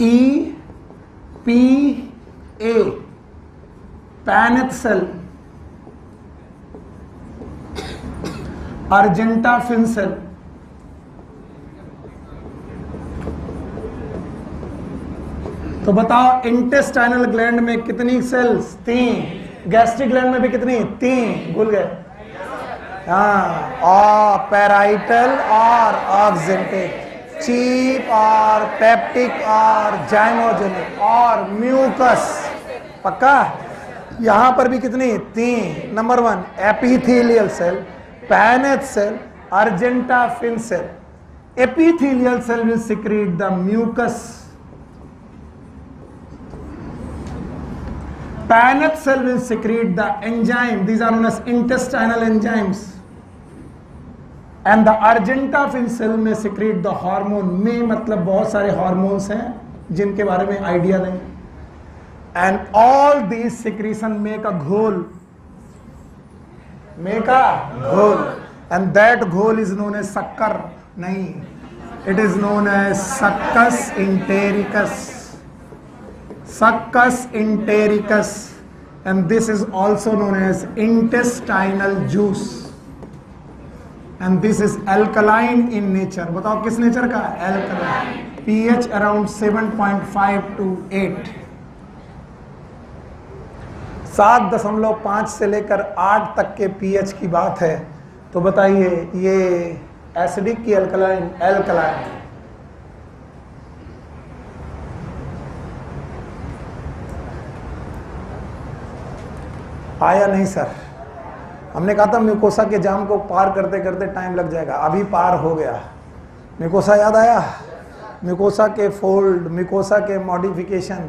EPA, Paneth cell, Argentafin cell, तो बताओ intestinal gland में कितनी sales, 3। Gastric gland में भी कितनी, 3। भूल गए, हाँ, और पैराइटल और ऑक्जेंटिक, चीप और पेप्टिक और जाइमोजेनिक और म्यूकस, पक्का। यहां पर भी कितनी, 3। Number 1 epithelial cell, Paneth cell, argentaffin cell. Epithelial cell will secrete the mucus, Paneth cell will secrete the enzyme, these are known as intestinal enzymes, and the Argentafin cell may secrete the hormone, में मतलब बहुत सारे hormones हैं जिनके बारे में idea नहीं, and all these secretion make a घोल, and that घोल is known as शक्कर, नहीं, it is known as succus entericus, succus entericus, and this is also known as intestinal juice, and this is alkaline in nature। बताओ किस nature का, alkaline, pH around 7.5 to 8, 7.5 से लेकर 8 तक के pH की बात है। तो बताइए ये एसिडिक की अल्कलाइन, एल्कलाइन। आया नहीं सर, हमने कहा था म्यूकोसा के जाम को पार करते करते टाइम लग जाएगा, अभी पार हो गया। म्यूकोसा याद आया, म्यूकोसा के फोल्ड, म्यूकोसा के मॉडिफिकेशन,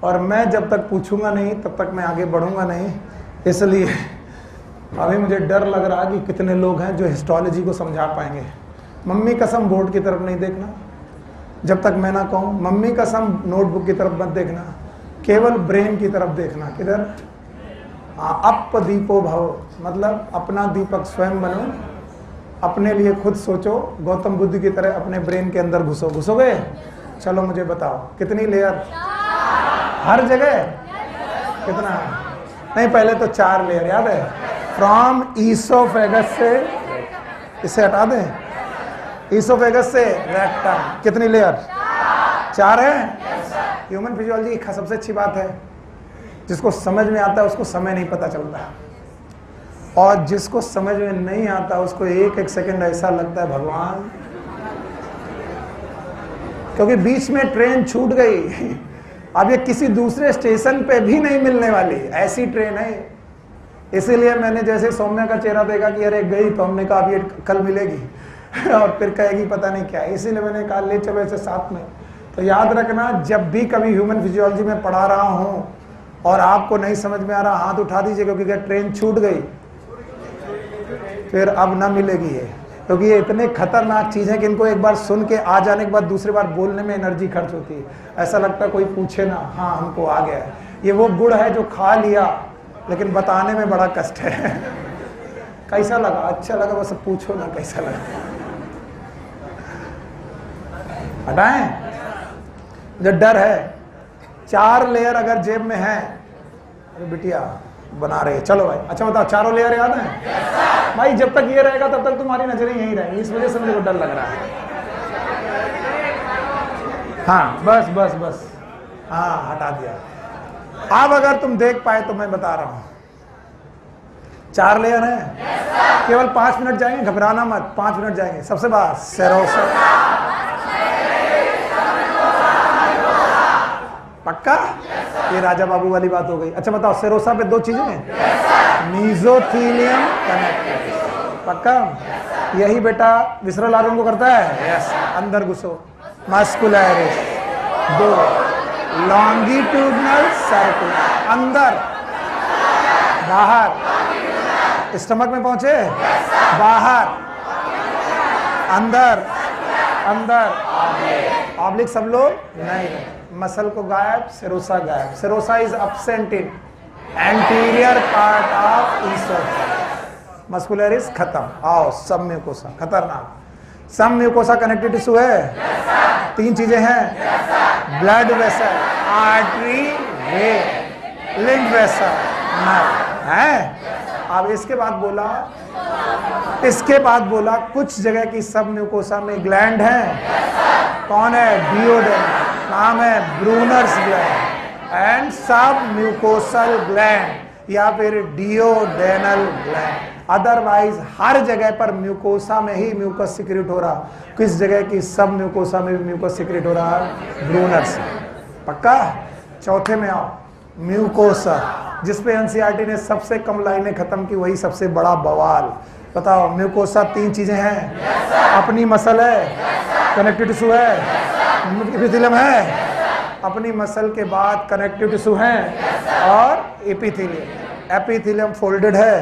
और मैं जब तक पूछूंगा नहीं तब तक मैं आगे बढ़ूंगा नहीं। इसलिए अभी मुझे डर लग रहा कि कितने लोग हैं जो हिस्टोलॉजी को समझा पाएंगे। मम्मी कसम बोर्ड की तरफ नहीं देखना जब तक मैं ना कहूँ, मम्मी कसम नोटबुक की तरफ मत देखना, केवल ब्रेन की तरफ देखना। किधर, अप दीपो भव, मतलब अपना दीपक स्वयं बनो, अपने लिए खुद सोचो, गौतम बुद्ध की तरह अपने ब्रेन के अंदर घुसो। घुसोगे? चलो मुझे बताओ कितनी लेयर, हर जगह कितना? नहीं, पहले तो 4 लेयर याद है, फ्रॉम ईसोफेगस से, इसे हटा दें, ईसोफेगस से रेक्टम, कितनी लेयर? 4 है। ह्यूमन फिजियोलॉजी की सबसे अच्छी बात है, जिसको समझ में आता है उसको समय नहीं पता चलता, और जिसको समझ में नहीं आता उसको एक एक सेकंड ऐसा लगता है भगवान, क्योंकि बीच में ट्रेन छूट गई, अब ये किसी दूसरे स्टेशन पे भी नहीं मिलने वाली, ऐसी ट्रेन है। इसीलिए मैंने जैसे सौम्या का चेहरा देखा कि अरे गई, तो हमने कहा अब ये कल मिलेगी और फिर कहेगी पता नहीं क्या, इसीलिए मैंने कहा ले चलो ऐसे साथ में। तो याद रखना, जब भी कभी ह्यूमन फिजियोलॉजी में पढ़ा रहा हूं और आपको नहीं समझ में आ रहा, हाथ उठा दीजिए, क्योंकि अगर ट्रेन छूट गई फिर अब ना मिलेगी ये, क्योंकि ये इतने खतरनाक चीज़ है कि इनको एक बार सुन के आ जाने के बाद दूसरी बार बोलने में एनर्जी खर्च होती है, ऐसा लगता है कोई पूछे ना, हाँ हमको आ गया है। ये वो गुड़ है जो खा लिया लेकिन बताने में बड़ा कष्ट है। कैसा लगा? अच्छा लगा, बस पूछो ना कैसा लगा। हटाएं जो डर है, 4 लेयर अगर जेब में है, अरे बिटिया बना रहे, चलो भाई। अच्छा बताओ, 4 लेयर याद है? भाई जब तक ये रहेगा तब तक तुम्हारी नजरें यहीं रहेंगी, इस वजह से मुझे डर लग रहा है। हाँ बस बस बस, हाँ हटा दिया। अब अगर तुम देख पाए तो मैं बता रहा हूं, 4 लेयर है, केवल 5 मिनट जाएंगे, घबराना मत, 5 मिनट जाएंगे। सबसे बात सेरोसा, पक्का? ये राजा बाबू वाली बात हो गई। अच्छा बताओ, सेरोसा पे दो चीजें हैं, मीजोथीलियम कनेक्टिव। पक्का? यही बेटा विसरल आर्गन को करता है। यस, अंदर घुसो, मस्कुलरिस, दो लॉन्गिट्यूडनल सर्कुलर, अंदर बाहर, स्टमक में पहुंचे, बाहर, अंदर, अंदर, ऑब्लिक सब लोग नहीं, मसल को गायब, सेरोसा गायब। Serosa is absent in anterior part of oesophagus. Muscularis खत्म। आओ, सब म्यूकोसा खतरनाक। सब म्यूकोसा कनेक्टिव टिश्यू है। तीन चीजें हैं, blood vessel, artery, when, lymph vessel, nerve है। अब इसके बाद बोला कुछ जगह की सब म्यूकोसा में ग्लैंड है। कौन है? डियोडेनल, नाम है ब्रूनर्स ग्लैंड एंड सब म्यूकोसल ग्लैंड या फिर डियोडेनल ग्लैंड। अदरवाइज हर जगह पर म्यूकोसा में ही म्यूकस सिक्रेट हो रहा। किस जगह की? सब म्यूकोसा में भी म्यूकस सिक्रेट हो रहा है, ब्रूनर्स। पक्का? चौथे में आओ, म्यूकोसा, जिसपे एनसीईआरटी ने सबसे कम लाइनें खत्म की, वही सबसे बड़ा बवाल। बताओ, म्यूकोसा तीन चीजें हैं, अपनी मसल है, कनेक्टिव टिश्यू है, एपिथेलियम है। अपनी मसल के बाद कनेक्टिव टिश्यू है और एपिथेलियम। एपिथेलियम फोल्डेड है,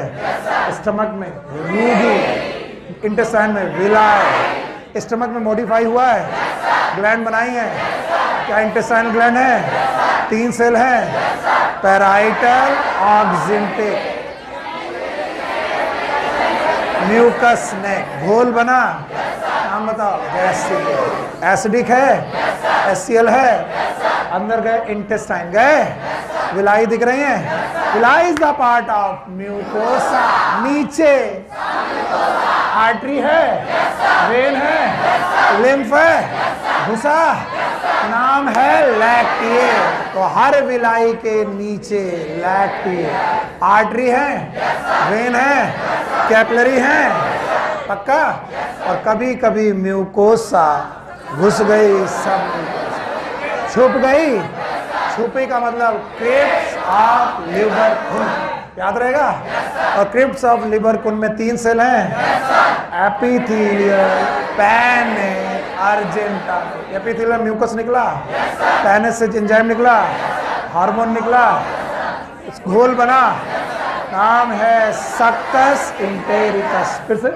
स्टमक में रूगी, इंटेस्टाइन में विलाय, स्टमक में मॉडिफाई हुआ है, ग्लैंड बनाई है। क्या इंटेस्टाइनल ग्लैंड है? 3 सेल है, पैराइटल, ऑक्सिंटिक, म्यूकस ने घोल बना। नाम बताओ, गैस्ट्रिक, एसिडिक है, एससीएल है, अंदर गए, इंटेस्टाइन गए, विलाई दिख रही हैं। Villi is the part of mucosa. नीचे आर्टरी है, वेन है, लिम्फ है, भूसा, नाम है लैक्टिए। तो हर विलाई के नीचे लैक्टिए, आर्टरी है, वेन है, कैपिलरी है। पक्का? और कभी कभी म्यूकोसा घुस गई, सब छुप गई। छुपी का मतलब क्रिप्स ऑफ लिवर कुन, याद रहेगा। और क्रिप्स ऑफ लिवर कुन में 3 सेल हैं, एपिथेलियल, पैने, अर्जेंटा। एपिथेलियल म्यूकस निकला, पैने से एंजाइम निकला, हार्मोन निकला, घोल बना, नाम है सक्कस इंटेरिकस। फिर से,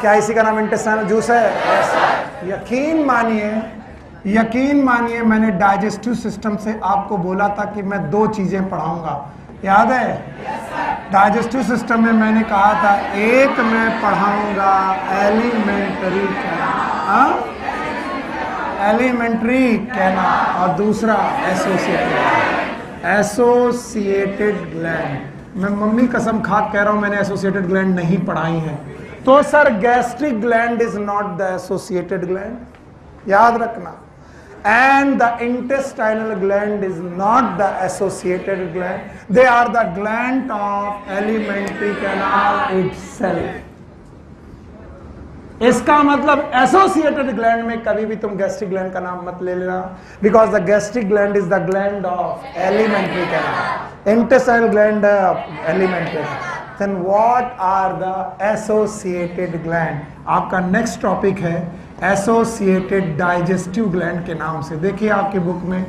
क्या इसी का नाम इंटेस्टाइनल जूस है? यकीन मानिए मैंने डाइजेस्टिव सिस्टम से आपको बोला था कि मैं 2 चीजें पढ़ाऊंगा, याद है? डाइजेस्टिव सिस्टम में मैंने कहा था, एक मैं पढ़ाऊंगा एलिमेंट्री कैनाल, एलिमेंट्री कैनाल, और दूसरा एसोसिएटेड ग्लैंड। मैं मम्मी कसम खा कह रहा हूं, मैंने एसोसिएटेड ग्लैंड नहीं पढ़ाई है। तो sir, gastric gland is not the associated gland, याद रखना। And the intestinal gland is not the associated gland. They are the gland of alimentary canal itself. इसका मतलब एसोसिएटेड ग्लैंड में कभी भी तुम गैस्ट्रिक ग्लैंड का नाम मत ले लेना, because the gastric gland is the gland of alimentary canal, intestinal gland of alimentary. Then what are the associated gland? आपका नेक्स्ट टॉपिक है एसोसिएटेड डाइजेस्टिव ग्लैंड के नाम से। देखिए आपकी बुक में,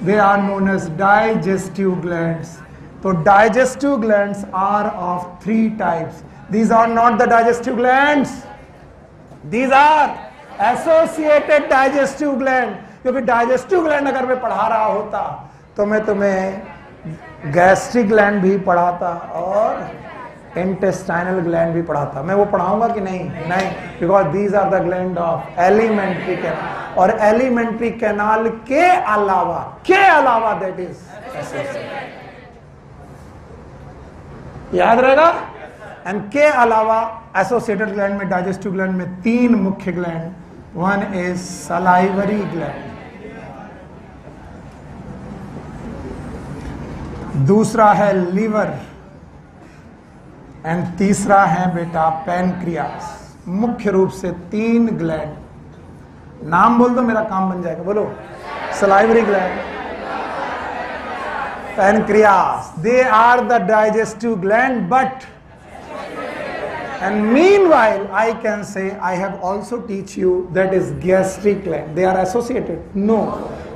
they are known as digestive glands. तो digestive glands are of 3 types. These are not the digestive glands, these are associated digestive gland. क्योंकि डाइजेस्टिव ग्लैंड अगर मैं पढ़ा रहा होता तो मैं तुम्हें गैस्ट्रिक ग्लैंड भी पढ़ाता और इंटेस्टाइनल ग्लैंड भी पढ़ाता। मैं वो पढ़ाऊंगा कि नहीं? नहीं, because these are the gland of alimentary canal. और एलिमेंट्री कैनाल के अलावा दैट इज एसोसिएटेड, याद रहेगा। एंड के अलावा एसोसिएटेड ग्लैंड में, डाइजेस्टिव ग्लैंड में 3 मुख्य gland. One is salivary gland, दूसरा है लिवर, एंड तीसरा है बेटा पैनक्रियास। मुख्य रूप से 3 ग्लैंड। नाम बोल दो, मेरा काम बन जाएगा। बोलो, salivary gland, pancreas, they are the digestive gland, but and meanwhile I can say I have also teach you that is gastric gland. They are associated? No,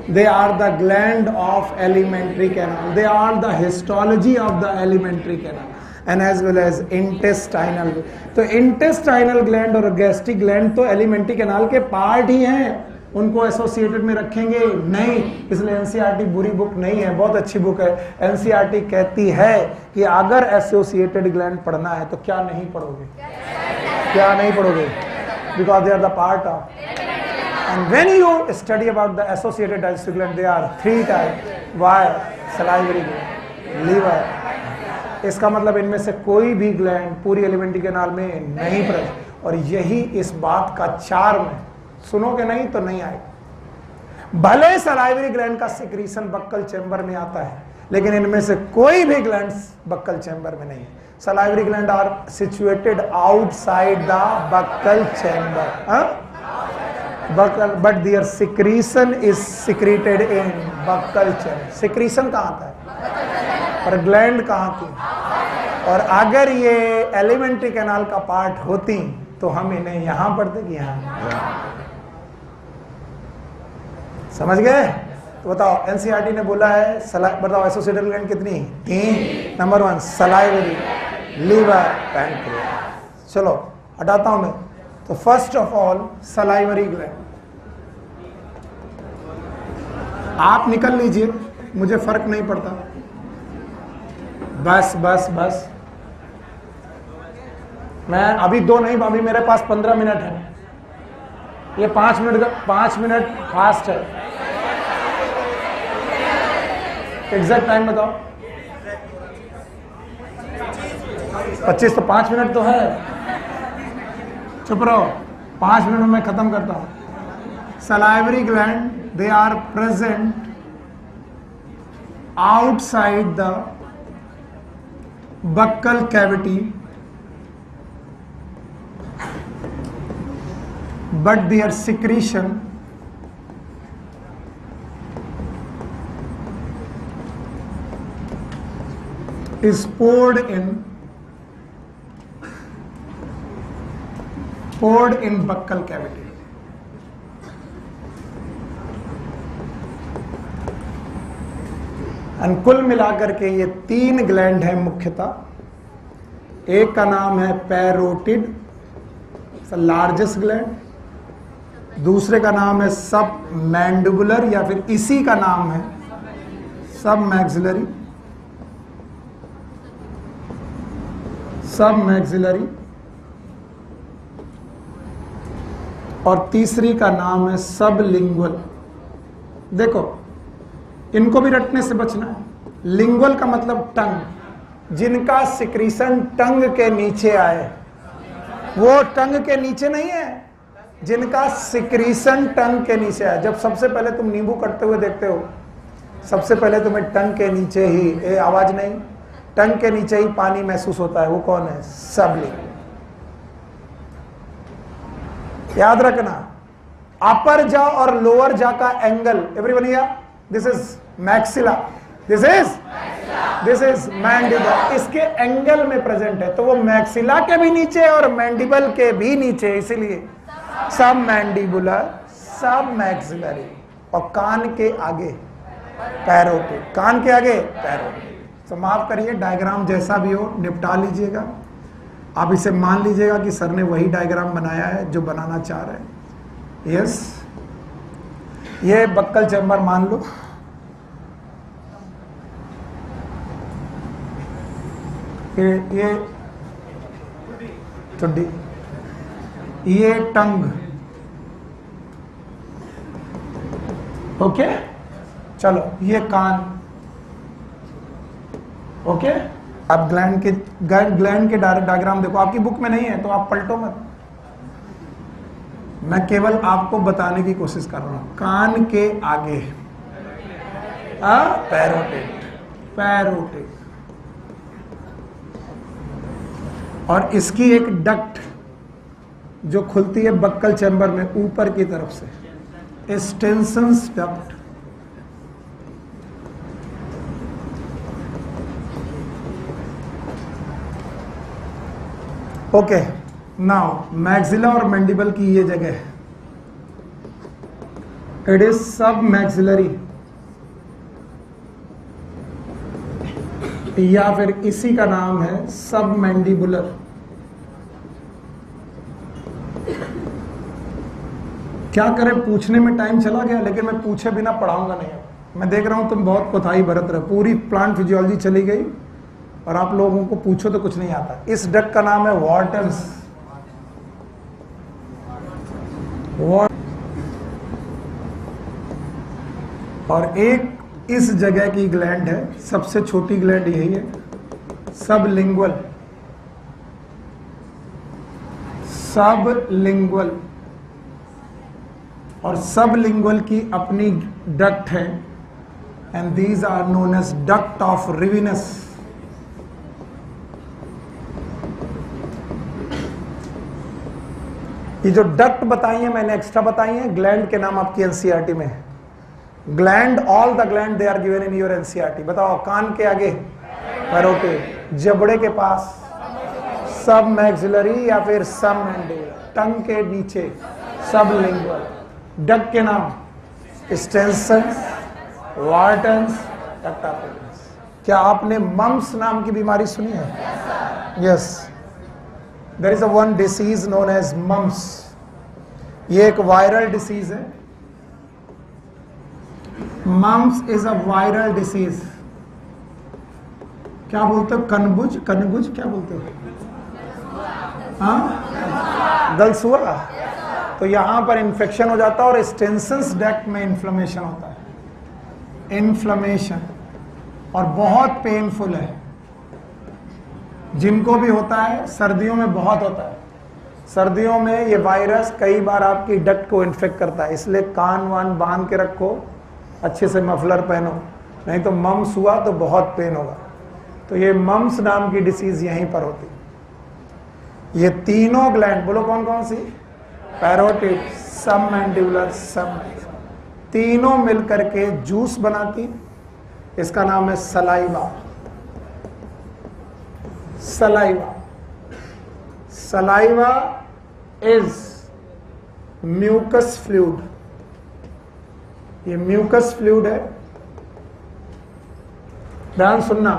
they are the gland of alimentary canal. They are the histology of the alimentary canal and as well as intestinal. तो intestinal gland और gastric gland तो alimentary canal के part ही हैं, उनको associated में रखेंगे नहीं, इसलिए एनसीईआरटी बुरी बुक नहीं है, बहुत अच्छी बुक है। एनसीईआरटी कहती है कि अगर एसोसिएटेड ग्लैंड पढ़ना है तो क्या नहीं पढ़ोगे, क्या नहीं पढ़ोगे, because they are the part of, and when you study about the associated digestive gland they are 3 type, why, salivary gland, liver. इसका मतलब इनमें से कोई भी ग्लैंड पूरी एलिमेंट्री कैनाल में नहीं प्रेजेंट, और यही इस बात का चार्म है। सुनोगे नहीं तो नहीं आएगा। भले सलाइवरी ग्लैंड का सिक्रीशन बक्कल चैम्बर में आता है, लेकिन इनमें से कोई भी ग्लैंड्स बक्कल चैम्बर में नहीं है। Salivary gland are situated outside the buccal chamber, but their secretion is secreted in buccal chamber. Secretion कहाँ का है और ग्लैंड कहाँ की, और अगर ये एलिमेंट्री कैनाल का पार्ट होती तो हम इन्हें यहां पढ़ते कि यहां। समझ गए? तो बताओ, एनसीईआरटी ने बोला है बताओ एसोसिएटेड ग्लैंड कितनी? 3। Number 1 salivary, liver, pancreas. चलो हटाता हूं मैं। तो first of all salivary gland आप निकल लीजिए, मुझे फर्क नहीं पड़ता। बस बस बस, मैं अभी 2 नहीं, अभी मेरे पास 15 मिनट है। ये 5 मिनट फास्ट है। एग्जैक्ट टाइम बताओ। 25 तो 5 मिनट तो है। चुप रहो, 5 मिनट में मैं खत्म करता हूं। Salivary gland they are present outside the buccal cavity, but their secretion is poured in buccal cavity. and कुल मिलाकर के ये 3 ग्लैंड है मुख्यतः। एक का नाम है पैरोटिड, लार्जेस्ट ग्लैंड। दूसरे का नाम है सब मैंडिबुलर, या फिर इसी का नाम है सब मैक्सिलरी, सब मैक्सिलरी। और तीसरी का नाम है सब लिंगुअल। देखो, इनको भी रटने से बचना है। लिंगुअल का मतलब टंग, जिनका सिक्रीशन टंग के नीचे आए, वो टंग के नीचे नहीं है, जिनका सिक्रीशन टंग के नीचे है। जब सबसे पहले तुम नींबू कटते हुए देखते हो, सबसे पहले तुम्हें टंग के नीचे ही आवाज नहीं, टंग के नीचे ही पानी महसूस होता है। वो कौन है? सबलिंग। याद रखना, अपर जा और लोअर जा का angle, everyone here, this is maxilla, this is mandible, इसके एंगल में प्रेजेंट है। तो वो मैक्सिला के भी नीचे और मैंडिबल के भी नीचे, इसीलिए सब मैंडिबुलर, सब मैक्सिलरी। और कान के आगे पैरोटिड, कान के आगे पैरोटिड। तो माफ करिए, डायग्राम जैसा भी हो निपटा लीजिएगा। आप इसे मान लीजिएगा कि सर ने वही डायग्राम बनाया है जो बनाना चाह रहे हैं। यस, ये बक्कल चैम्बर मान लो। ये ठुड्डी, ये टंग, ओके। चलो ये कान, ओके। अब ग्लैंड के डायग्राम देखो, आपकी बुक में नहीं है तो आप पलटो मत, मैं केवल आपको बताने की कोशिश कर रहा हूं। कान के आगे पैरोटिड, पैरोटिड, और इसकी एक डक्ट जो खुलती है बक्कल चैम्बर में ऊपर की तरफ से, extension duct, okay, now maxilla और मैंडिबल की ये जगह, इट इज सब मैक्सिलरी, या फिर इसी का नाम है सब मैंडिबुलर। क्या करें, पूछने में टाइम चला गया, लेकिन मैं पूछे बिना पढ़ाऊंगा नहीं। मैं देख रहा हूं तुम बहुत कोताही बरत रहे, पूरी प्लांट फिजियोलॉजी चली गई और आप लोगों को पूछो तो कुछ नहीं आता। इस डक्ट का नाम है वॉर्टन्स। और एक इस जगह की ग्लैंड है, सबसे छोटी ग्लैंड यही है, सबलिंगुअल। सबलिंगुअल, और सबलिंगुअल की अपनी डक्ट है, and these are known as duct of Rivinus. ये जो डक्ट बताई है मैंने, एक्स्ट्रा बताई है, ग्लैंड के नाम आपकी एनसीईआरटी में है। Gland, all the gland they are given in your NCERT. बताओ, कान के आगे पैरोटिड, जबड़े के पास सब मैक्सिलरी या फिर सब मैंडिबुलर, टंग के नीचे सबलिंगुअल। डक्ट के नाम स्टेंसन्स, वार्टन्स, डक्टाफिलन्स। क्या आपने मम्स नाम की बीमारी सुनी है? Yes, there is a one disease known as mumps. ये एक वायरल डिसीज है। Mumps is a viral disease. क्या बोलते हो? कनबुज, कनबुज क्या बोलते हो? हाँ, गलसुआ। तो यहां पर इन्फेक्शन हो जाता है और स्टेंसन्स डक्ट में इन्फ्लेमेशन होता है, इन्फ्लेमेशन, और बहुत पेनफुल है। जिनको भी होता है, सर्दियों में बहुत होता है। सर्दियों में ये वायरस कई बार आपकी डक्ट को इन्फेक्ट करता है, इसलिए कान वान बांध के रखो, अच्छे से मफलर पहनो, नहीं तो मम्स हुआ तो बहुत पेन होगा। तो ये मम्स नाम की डिसीज यहीं पर होती है। ये तीनों ग्लैंड, बोलो कौन कौन सी? पैरोटिड, सबमैंडिबुलर, सब, तीनों मिलकर के जूस बनाती। इसका नाम है saliva. Saliva, saliva is mucus fluid. ये म्यूकस फ्लूइड है, ध्यान सुनना,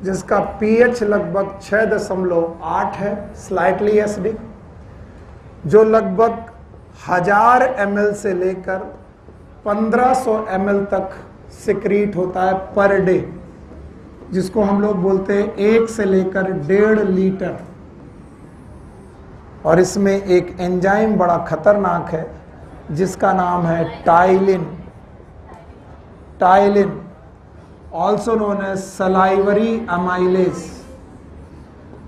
जिसका पीएच लगभग 6.8 है, स्लाइटली एसिडिक, जो लगभग 1000 ml से लेकर 1500 ml तक सिक्रीट होता है पर डे, जिसको हम लोग बोलते हैं 1 से लेकर 1.5 लीटर। और इसमें एक एंजाइम बड़ा खतरनाक है जिसका नाम है ptyalin. Ptyalin, also known as salivary amylase.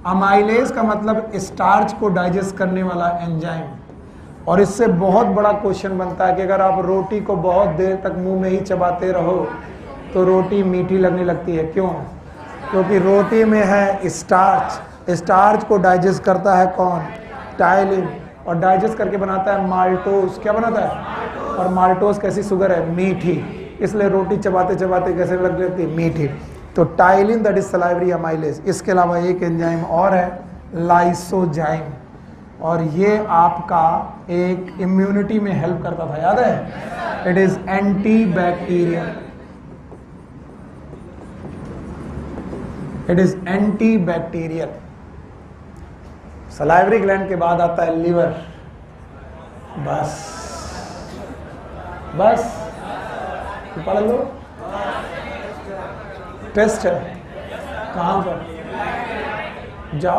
Amylase का मतलब स्टार्च को डाइजेस्ट करने वाला एंजाइम। और इससे बहुत बड़ा क्वेश्चन बनता है कि अगर आप रोटी को बहुत देर तक मुंह में ही चबाते रहो तो रोटी मीठी लगने लगती है। क्यों? क्योंकि रोटी में है स्टार्च। स्टार्च को डाइजेस्ट करता है कौन? टाइलिन। और डाइजेस्ट करके बनाता है माल्टोज। क्या बनाता है? और माल्टोज कैसी शुगर है? मीठी। इसलिए रोटी चबाते चबाते कैसे लग जाती है? मीठी। तो ptyalin, that is salivary amylase. इसके अलावा एक एंजाइम और है, लाइसोजाइम, और ये आपका एक इम्यूनिटी में हेल्प करता था, याद है? It is anti bacterial. It is anti bacterial. Salivary gland के बाद आता है लिवर। बस बस पढ़ लो, टेस्ट है। कहाँ पर? जाओ।